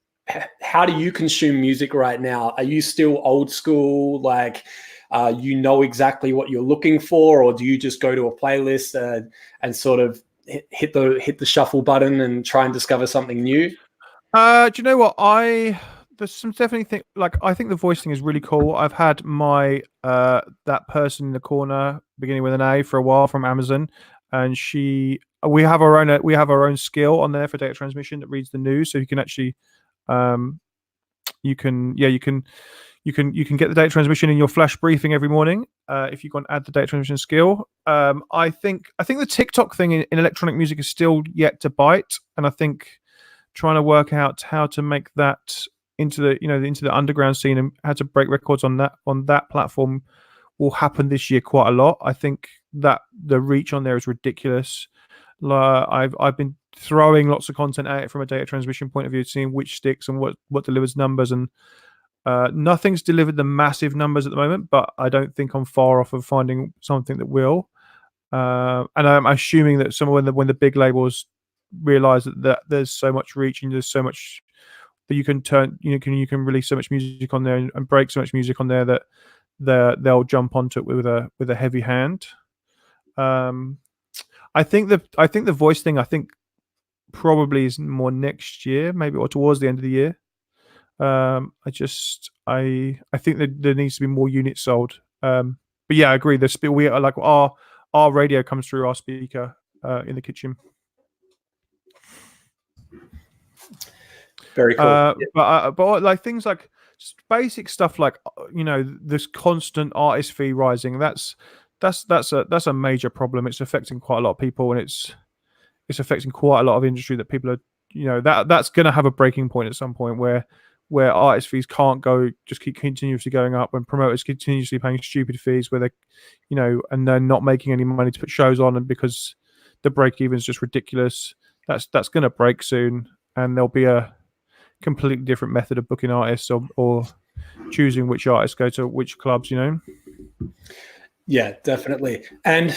how do you consume music right now? Are you still old school, like exactly what you're looking for, or do you just go to a playlist and sort of hit the shuffle button and try and discover something new? Do you know what? There's some definitely thing, like, I think the voice thing is really cool. I've had my that person in the corner beginning with an A for a while from Amazon, and we have our own skill on there for data transmission that reads the news, so you can actually you can get the data transmission in your flash briefing every morning if you can add the data transmission skill. I think the TikTok thing in electronic music is still yet to bite, and I think trying to work out how to make that into the underground scene and how to break records on that platform will happen this year quite a lot. I think that the reach on there is ridiculous. I've been throwing lots of content at it from a data transmission point of view, seeing which sticks and what delivers numbers, and nothing's delivered the massive numbers at the moment, but I don't think I'm far off of finding something that will. And I'm assuming that when the big labels realize that there's so much reach and there's so much that you can release so much music on there and break so much music on there that they'll jump onto it with a heavy hand. I think the voice thing, probably is more next year, maybe, or towards the end of the year. I think that there needs to be more units sold. But yeah, I agree. We are like our radio comes through our speaker in the kitchen. Very cool. But like things like basic stuff like this constant artist fee rising. That's a major problem. It's affecting quite a lot of people, and it's affecting quite a lot of industry that people are that's going to have a breaking point at some point where artist fees can't just keep continuously going up, when promoters continuously paying stupid fees where they and they're not making any money to put shows on, and because the break even is just ridiculous. That's going to break soon, and there'll be a completely different method of booking artists or choosing which artists go to which clubs. Yeah, definitely. And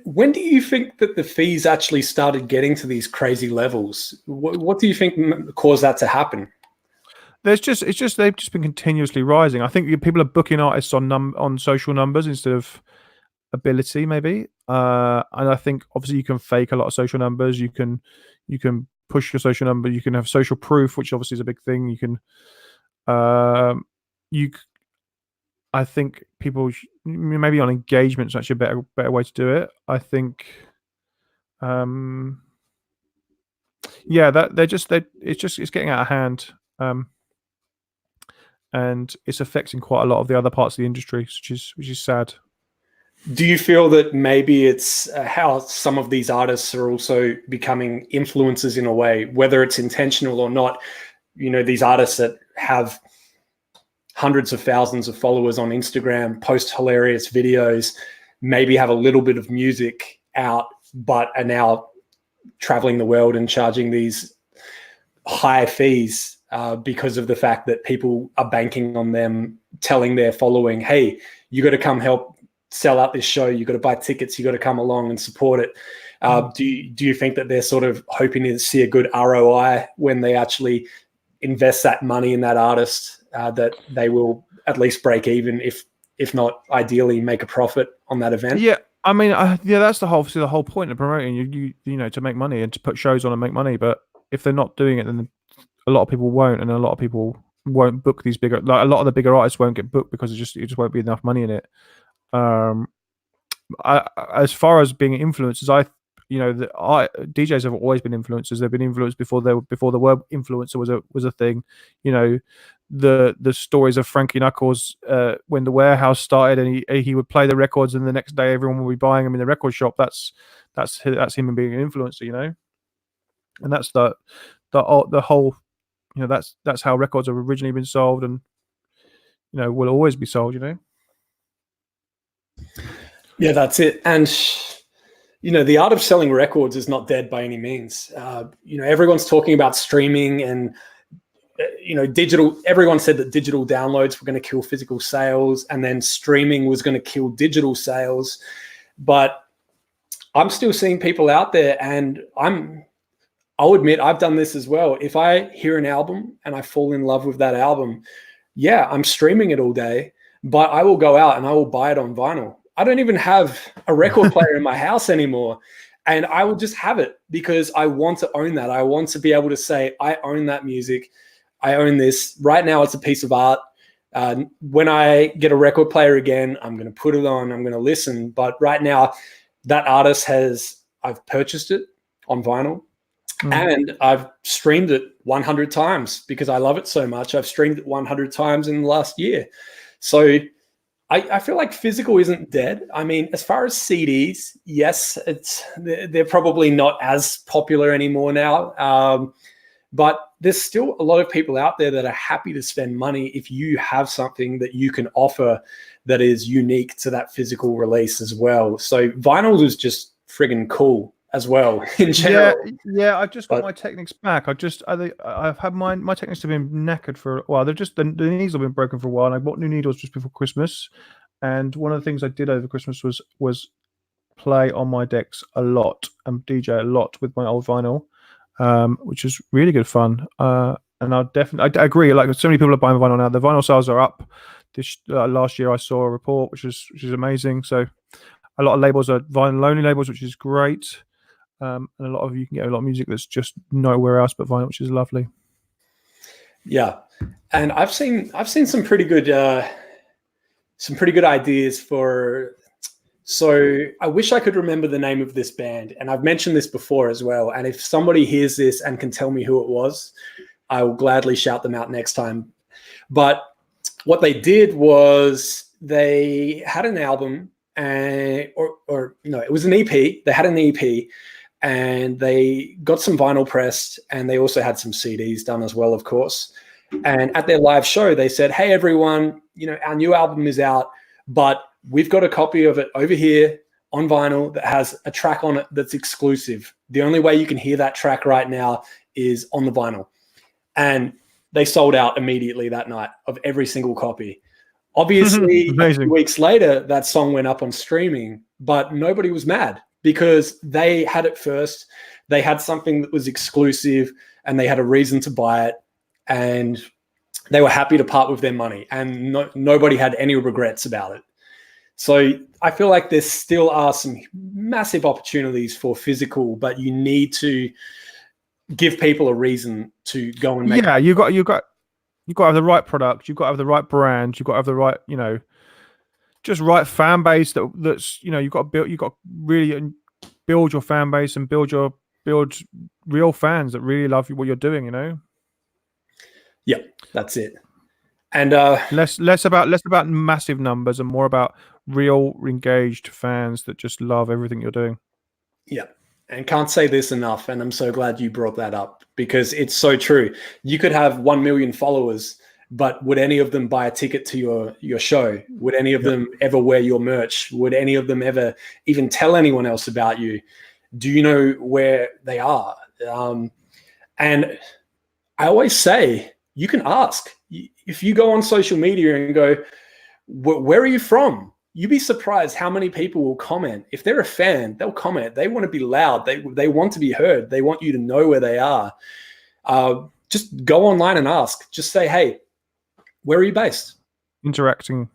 when do you think that the fees actually started getting to these crazy levels? What do you think caused that to happen? They've just been continuously rising. I think people are booking artists on social numbers instead of ability, maybe. And I think obviously you can fake a lot of social numbers. You can push your social number. You can have social proof, which obviously is a big thing. You can, I think people maybe on engagement is actually a better way to do it. I think, yeah, that it's getting out of hand. And it's affecting quite a lot of the other parts of the industry, which is sad. Do you feel that maybe it's how some of these artists are also becoming influencers in a way, whether it's intentional or not? These artists that have hundreds of thousands of followers on Instagram, post hilarious videos, maybe have a little bit of music out, but are now traveling the world and charging these high fees because of the fact that people are banking on them telling their following, hey, you got to come help sell out this show. You got to buy tickets. You got to come along and support it. Do you think that they're sort of hoping to see a good ROI when they actually invest that money in that artist, that they will at least break even, if not ideally make a profit on that event? Yeah. I mean, that's the whole point of promoting. You to make money and to put shows on and make money. But if they're not doing it, then a lot of people won't, and a lot of people won't book these bigger. Like a lot of the bigger artists won't get booked because it just won't be enough money in it. As far as being influencers, DJs have always been influencers. They've been influenced before the word influencer was a thing. The stories of Frankie Knuckles when the Warehouse started, and he would play the records, and the next day everyone would be buying them in the record shop. That's him being an influencer, and that's the whole. That's how records have originally been sold, and will always be sold. Yeah, that's it. And the art of selling records is not dead by any means. Everyone's talking about streaming and digital. Everyone said that digital downloads were going to kill physical sales, and then streaming was going to kill digital sales. But I'm still seeing people out there, and I'll admit I've done this as well. If I hear an album and I fall in love with that album, yeah, I'm streaming it all day, but I will go out and I will buy it on vinyl. I don't even have a record player in my house anymore, and I will just have it because I want to own that. I want to be able to say, I own that music. I own this. Right now it's a piece of art. When I get a record player again, I'm going to put it on, I'm going to listen. But right now that artist I've purchased it on vinyl. And I've streamed it 100 times because I love it so much. I've streamed it 100 times in the last year. So I feel like physical isn't dead. I mean, as far as CDs, yes, they're probably not as popular anymore now. But there's still a lot of people out there that are happy to spend money if you have something that you can offer that is unique to that physical release as well. So vinyl is just friggin' cool as well in general. Yeah. I've just got my Technics back. I've had my Technics have been knackered for a while. They're just the needles have been broken for a while. And I bought new needles just before Christmas. And one of the things I did over Christmas was play on my decks a lot and DJ a lot with my old vinyl, which is really good fun. And I agree. Like, so many people are buying vinyl now. The vinyl sales are up. This last year, I saw a report which is amazing. So a lot of labels are vinyl only labels, which is great. And a lot of you can get a lot of music that's just nowhere else but vinyl, which is lovely. Yeah, and I've seen some pretty good ideas for. So I wish I could remember the name of this band, and I've mentioned this before as well. And if somebody hears this and can tell me who it was, I will gladly shout them out next time. But what they did was they had an album, or no, it was an EP. They had an EP, and they got some vinyl pressed, and they also had some CDs done as well, of course. And at their live show, they said, "Hey, everyone, our new album is out, but we've got a copy of it over here on vinyl that has a track on it that's exclusive. The only way you can hear that track right now is on the vinyl." And they sold out immediately that night of every single copy. Obviously, a few weeks later, that song went up on streaming, but nobody was mad because they had it first. They had something that was exclusive, and they had a reason to buy it, and they were happy to part with their money, and nobody had any regrets about it. So I feel like there still are some massive opportunities for physical, but you need to give people a reason to go and make. Yeah, you got to have the right product. You've got to have the right brand. You've got to have the right, just right fan base. That's you've got to build. You've got to really build your fan base and build real fans that really love what you're doing. Yeah, that's it. And less about massive numbers and more about real engaged fans that just love everything you're doing. Yeah. And can't say this enough, and I'm so glad you brought that up because it's so true. You could have 1 million followers, but would any of them buy a ticket to your show? Would any of them ever wear your merch? Would any of them ever even tell anyone else about you? Do you know where they are? And I always say, you can ask. If you go on social media and go, "Where are you from?" You'd be surprised how many people will comment. If they're a fan, they'll comment. They want to be loud. They want to be heard. They want you to know where they are. Just go online and ask. Just say, "Hey, where are you based?" Interacting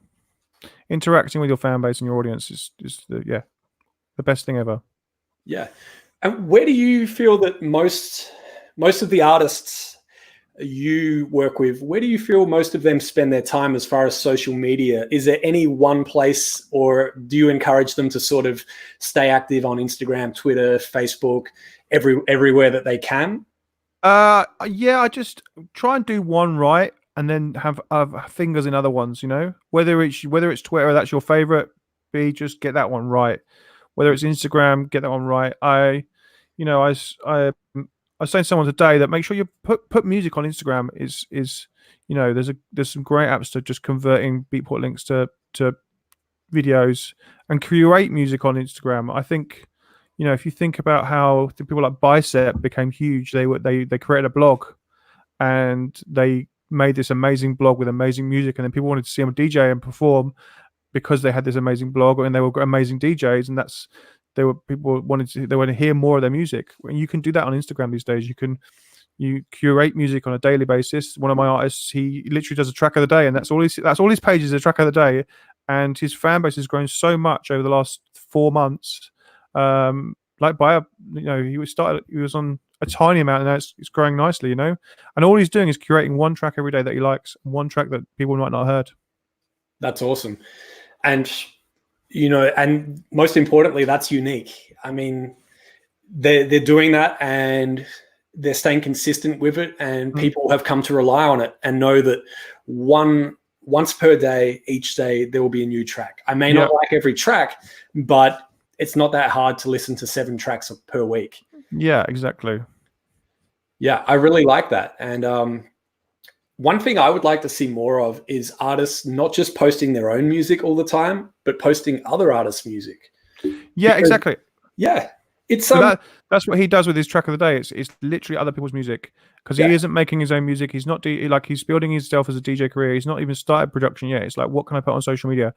with your fan base and your audience is the best thing ever. Yeah. And where do you feel that most of the artists you work with, where do you feel most of them spend their time as far as social media? Is there any one place, or do you encourage them to sort of stay active on Instagram, Twitter, Facebook, everywhere that they can? I just try and do one right and then have fingers in other ones, whether it's Twitter, that's your favorite, just get that one right. Whether it's Instagram, get that one right. I was saying to someone today that make sure you put music on Instagram is there's some great apps to just converting Beatport links to videos and create music on Instagram. I think if you think about how people like Bicep became huge, they created a blog and they made this amazing blog with amazing music, and then people wanted to see them DJ and perform because they had this amazing blog and they were amazing DJs, and people wanted to hear more of their music. And you can do that on Instagram these days. You curate music on a daily basis. One of my artists, he literally does a track of the day, and that's all his pages, a track of the day. And his fan base has grown so much over the last 4 months. He was on a tiny amount, and now it's growing nicely, And all he's doing is curating one track every day that he likes, one track that people might not have heard. That's awesome. And and most importantly, that's unique. I mean, they're doing that and they're staying consistent with it, and people have come to rely on it and know that once per day, each day, there will be a new track. I may not like every track, but it's not that hard to listen to 7 tracks per week. Yeah, exactly. Yeah, I really like that. And one thing I would like to see more of is artists not just posting their own music all the time, but posting other artists' music. Yeah, exactly. Yeah. It's that's what he does with his track of the day. It's literally other people's music, because he isn't making his own music. He's not he's building himself as a DJ career. He's not even started production yet. It's like, what can I put on social media?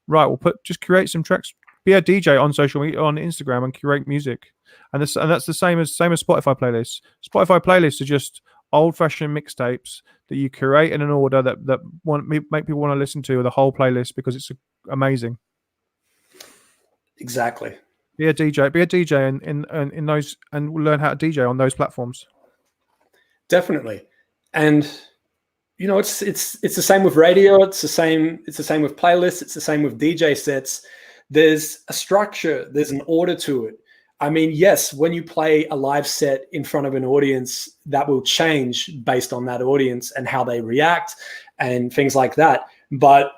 Right, just create some tracks. be a DJ on social media, on Instagram, and curate music. And that's the same as Spotify playlists. Spotify playlists are just old-fashioned mixtapes that you curate in an order that make people want to listen to the whole playlist because it's amazing. Exactly. Be a DJ in those, and learn how to DJ on those platforms. Definitely. And it's the same with radio. It's the same with playlists. It's the same with DJ sets. There's a structure. There's an order to it. I mean, yes, when you play a live set in front of an audience, that will change based on that audience and how they react and things like that. But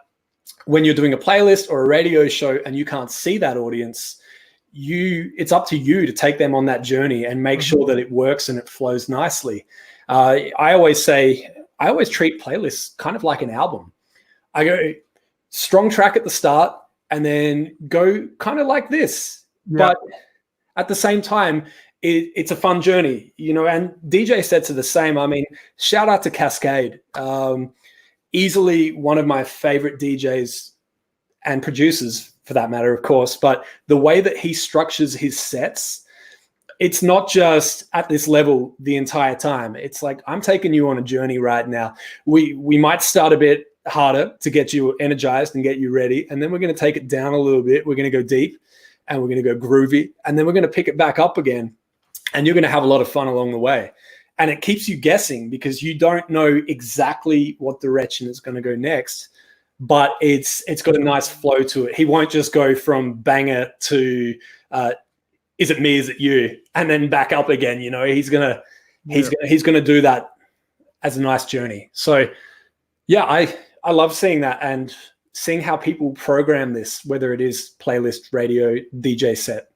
when you're doing a playlist or a radio show and you can't see that audience, it's up to you to take them on that journey and make sure that it works and it flows nicely. I always treat playlists kind of like an album. I go strong track at the start and then go kind of like this. Yeah. But at the same time, it's a fun journey, and DJ sets are the same. I mean, shout out to Cascade. Easily one of my favorite DJs and producers for that matter, of course, but the way that he structures his sets, it's not just at this level the entire time. It's like, I'm taking you on a journey right now. We might start a bit harder to get you energized and get you ready, and then we're going to take it down a little bit. We're going to go deep and we're going to go groovy, and then we're going to pick it back up again, and you're going to have a lot of fun along the way. And it keeps you guessing because you don't know exactly what direction it's going to go next, but it's got a nice flow to it. He won't just go from banger to is it me, is it you, and then back up again. He's gonna do that as a nice journey. So yeah, I love seeing that and seeing how people program this, whether it is playlist, radio, DJ set.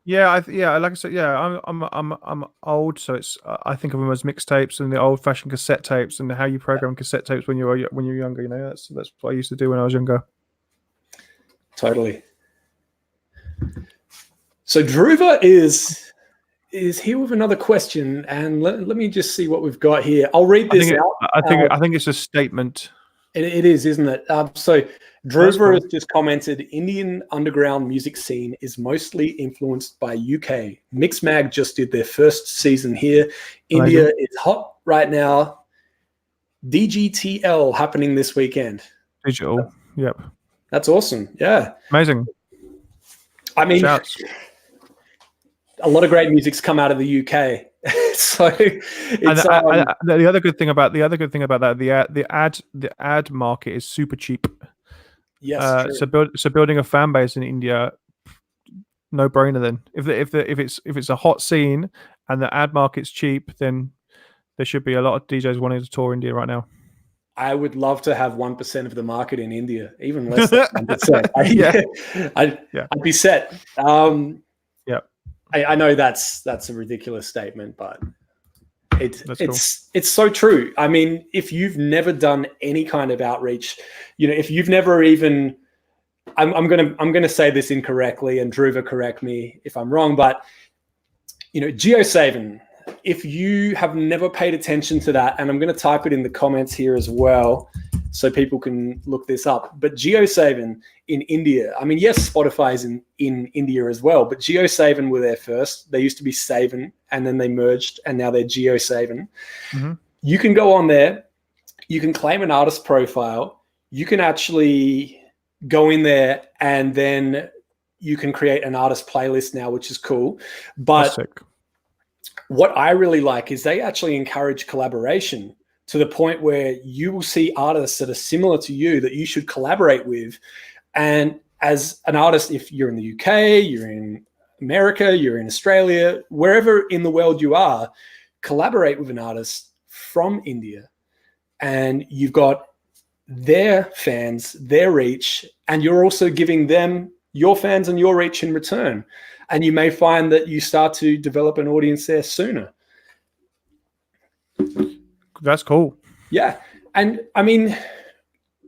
Yeah, like I said, yeah, I'm old, so it's I think of them as mixtapes and the old-fashioned cassette tapes and how you program cassette tapes when you're younger. That's what I used to do when I was younger. Totally. So Dhruva is here with another question, and let me just see what we've got here. I'll read this out. I think it's a statement. It is, isn't it? So Dhruva has just commented, Indian underground music scene is mostly influenced by UK. Mixmag just did their first season here. India is hot right now. DGTL happening this weekend. Digital, yep. That's awesome. Yeah. Amazing. I mean, shouts. A lot of great music's come out of the UK. So it's, the other good thing about that, the ad market is super cheap. Yes. So building a fan base in India, no brainer. Then if it's a hot scene and the ad market's cheap, then there should be a lot of DJs wanting to tour India right now. I would love to have 1% of the market in India, even less than 1%. I'd be set. I know that's a ridiculous statement, but it's so true. I mean, if you've never done any kind of outreach, if you've never even, I'm gonna say this incorrectly, and Dhruva, correct me if I'm wrong, but GeoSavin, if you have never paid attention to that, and I'm going to type it in the comments here as well so people can look this up, but GeoSavin in India, I mean, yes, Spotify is in India as well, but GeoSavin were there first. They used to be Savin, and then they merged, and now they're GeoSavin. Mm-hmm. You can go on there, you can claim an artist profile, you can actually go in there, and then you can create an artist playlist now, which is cool. But what I really like is they actually encourage collaboration to the point where you will see artists that are similar to you that you should collaborate with. And as an artist, if you're in the UK, you're in America, you're in Australia, wherever in the world you are, collaborate with an artist from India. And you've got their fans, their reach, and you're also giving them your fans and your reach in return. And you may find that you start to develop an audience there sooner. That's cool. Yeah. And I mean,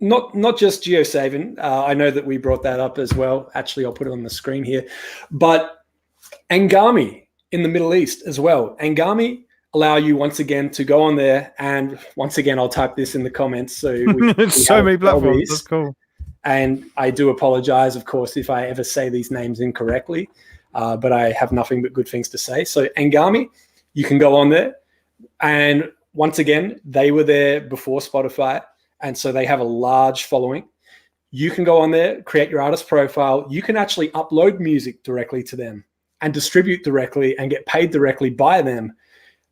not just GeoSavin. I know that we brought that up as well. Actually, I'll put it on the screen here. But Angami in the Middle East as well. Angami allow you once again to go on there. And once again, I'll type this in the comments. So we so many platforms. That's cool. And I do apologize, of course, if I ever say these names incorrectly, but I have nothing but good things to say. So Ngami, you can go on there. And once again, they were there before Spotify, and so they have a large following. You can go on there, create your artist profile. You can actually upload music directly to them and distribute directly and get paid directly by them.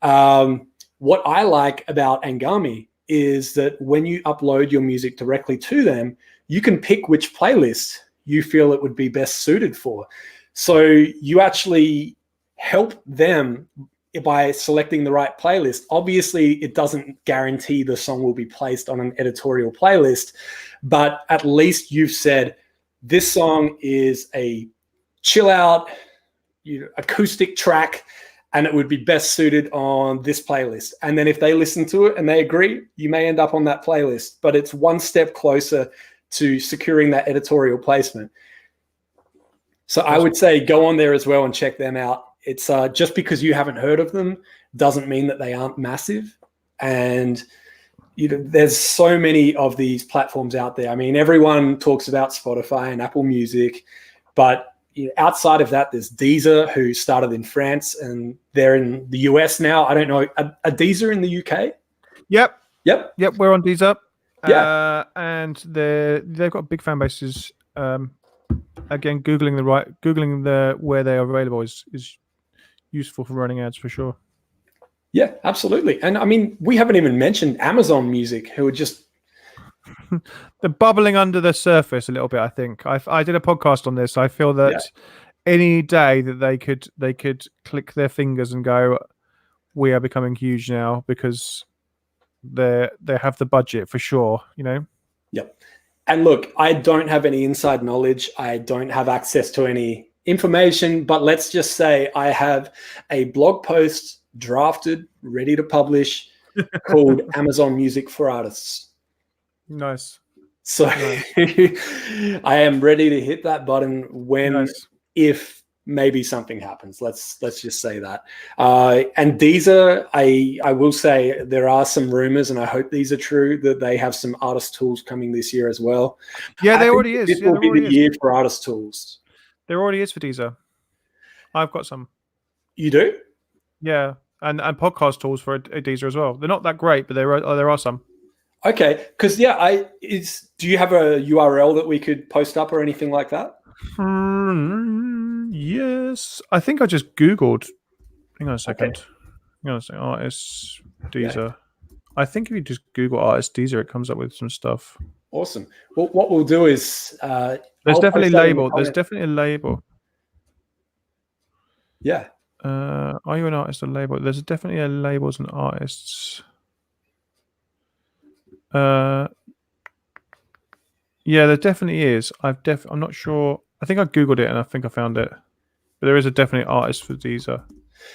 What I like about Ngami is that when you upload your music directly to them, you can pick which playlist you feel it would be best suited for. So you actually help them by selecting the right playlist. Obviously, it doesn't guarantee the song will be placed on an editorial playlist, but at least you've said, this song is a chill out, acoustic track, and it would be best suited on this playlist. And then if they listen to it and they agree, you may end up on that playlist, but it's one step closer to securing that editorial placement. So I would say go on there as well and check them out. It's just because you haven't heard of them doesn't mean that they aren't massive. And there's so many of these platforms out there. I mean, everyone talks about Spotify and Apple Music, but outside of that, there's Deezer, who started in France and they're in the US now. I don't know. Are Deezer in the UK? Yep. Yep. We're on Deezer. Yeah. And they've got big fan bases. Again, googling where they are available is useful for running ads for sure. Yeah, absolutely. And I mean, we haven't even mentioned Amazon Music, who are just they're bubbling under the surface a little bit. I think I did a podcast on this. I feel that any day that they could click their fingers and go, we are becoming huge now, because they have the budget for sure. Yep. And look, I don't have any inside knowledge. I don't have access to any information, but let's just say I have a blog post drafted, ready to publish, called Amazon Music for Artists. Nice. So nice. I am ready to hit that button when, if maybe something happens. Let's just say that. And Deezer, I will say there are some rumors, and I hope these are true, that they have some artist tools coming this year as well. Yeah, there already is. This will be the year for artist tools. There already is for Deezer. I've got some. You do? Yeah, and podcast tools for Deezer as well. They're not that great, but there are some. Okay, because do you have a URL that we could post up or anything like that? Yes, I think I just Googled. Hang on a second. Okay. Hang on a second. Artists Deezer. Yeah. I think if you just Google artists Deezer, it comes up with some stuff. Awesome. Well, what we'll do is there's definitely a label. There's definitely a label. Yeah. Are you an artist or label? There's definitely a labels and artists. Yeah, there definitely is. I'm not sure. I think I Googled it and I think I found it. But there is a definite artist for Deezer.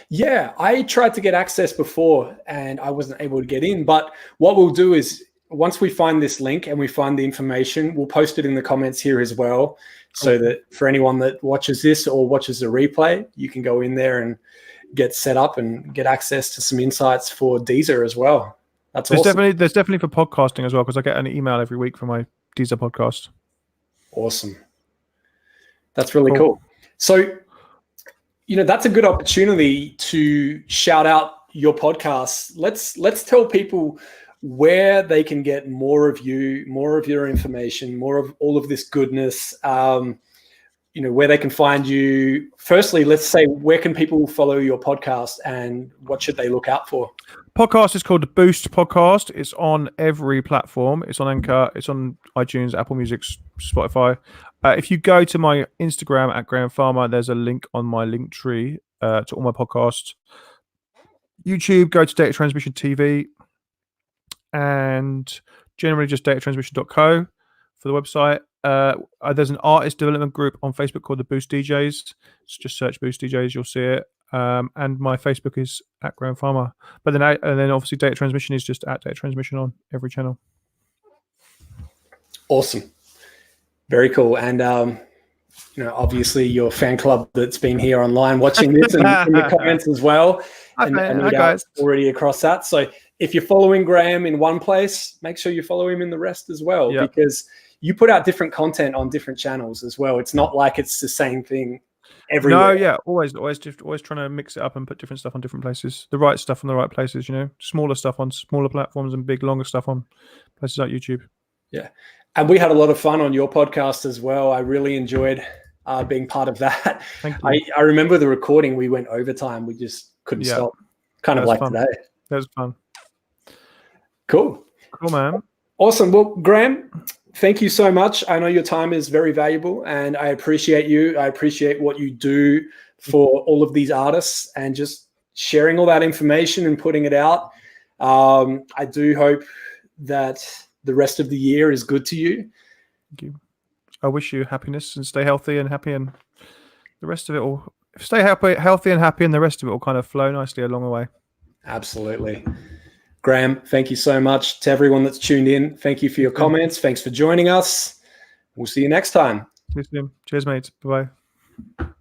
Yeah, I tried to get access before and I wasn't able to get in. But what we'll do is once we find this link and we find the information, we'll post it in the comments here as well. So that for anyone that watches this or watches the replay, you can go in there and get set up and get access to some insights for Deezer as well. There's awesome. There's definitely for podcasting as well, because I get an email every week from my Deezer podcast. Awesome. That's really cool. So, that's a good opportunity to shout out your podcast. Let's tell people where they can get more of you, more of your information, more of all of this goodness, where they can find you. Firstly, let's say, where can people follow your podcast and what should they look out for? Podcast is called the Boost Podcast. It's on every platform. It's on Anchor. It's on iTunes, Apple Music, Spotify. If you go to my Instagram at Grahame Farmer, there's a link on my link tree to all my podcasts. YouTube, go to Data Transmission TV, and generally just datatransmission.co for the website. There's an artist development group on Facebook called the Boost DJs. So just search Boost DJs, you'll see it. And my Facebook is at Grahame Farmer. But then obviously Data Transmission is just at Data Transmission on every channel. Awesome. Very cool. And obviously your fan club that's been here online watching this and in the comments as well. And guys, already across that. So if you're following Grahame in one place, make sure you follow him in the rest as well, because you put out different content on different channels as well. It's not like it's the same thing everywhere. No, yeah, always trying to mix it up and put different stuff on different places. The right stuff on the right places, smaller stuff on smaller platforms and longer stuff on places like YouTube. Yeah. And we had a lot of fun on your podcast as well. I really enjoyed being part of that. Thank you. I remember the recording, we went overtime. We just couldn't stop. Kind of like fun. today. That was fun. Cool, man. Awesome. Well, Grahame, thank you so much. I know your time is very valuable and I appreciate you. I appreciate what you do for all of these artists and just sharing all that information and putting it out. I do hope that the rest of the year is good to you. Thank you. I wish you happiness and stay healthy and happy, and the rest of it will stay healthy and happy, and the rest of it will kind of flow nicely along the way. Absolutely. Grahame, thank you so much. To everyone that's tuned in, thank you for your comments. Thanks for joining us. We'll see you next time. Cheers, mate. Bye-bye.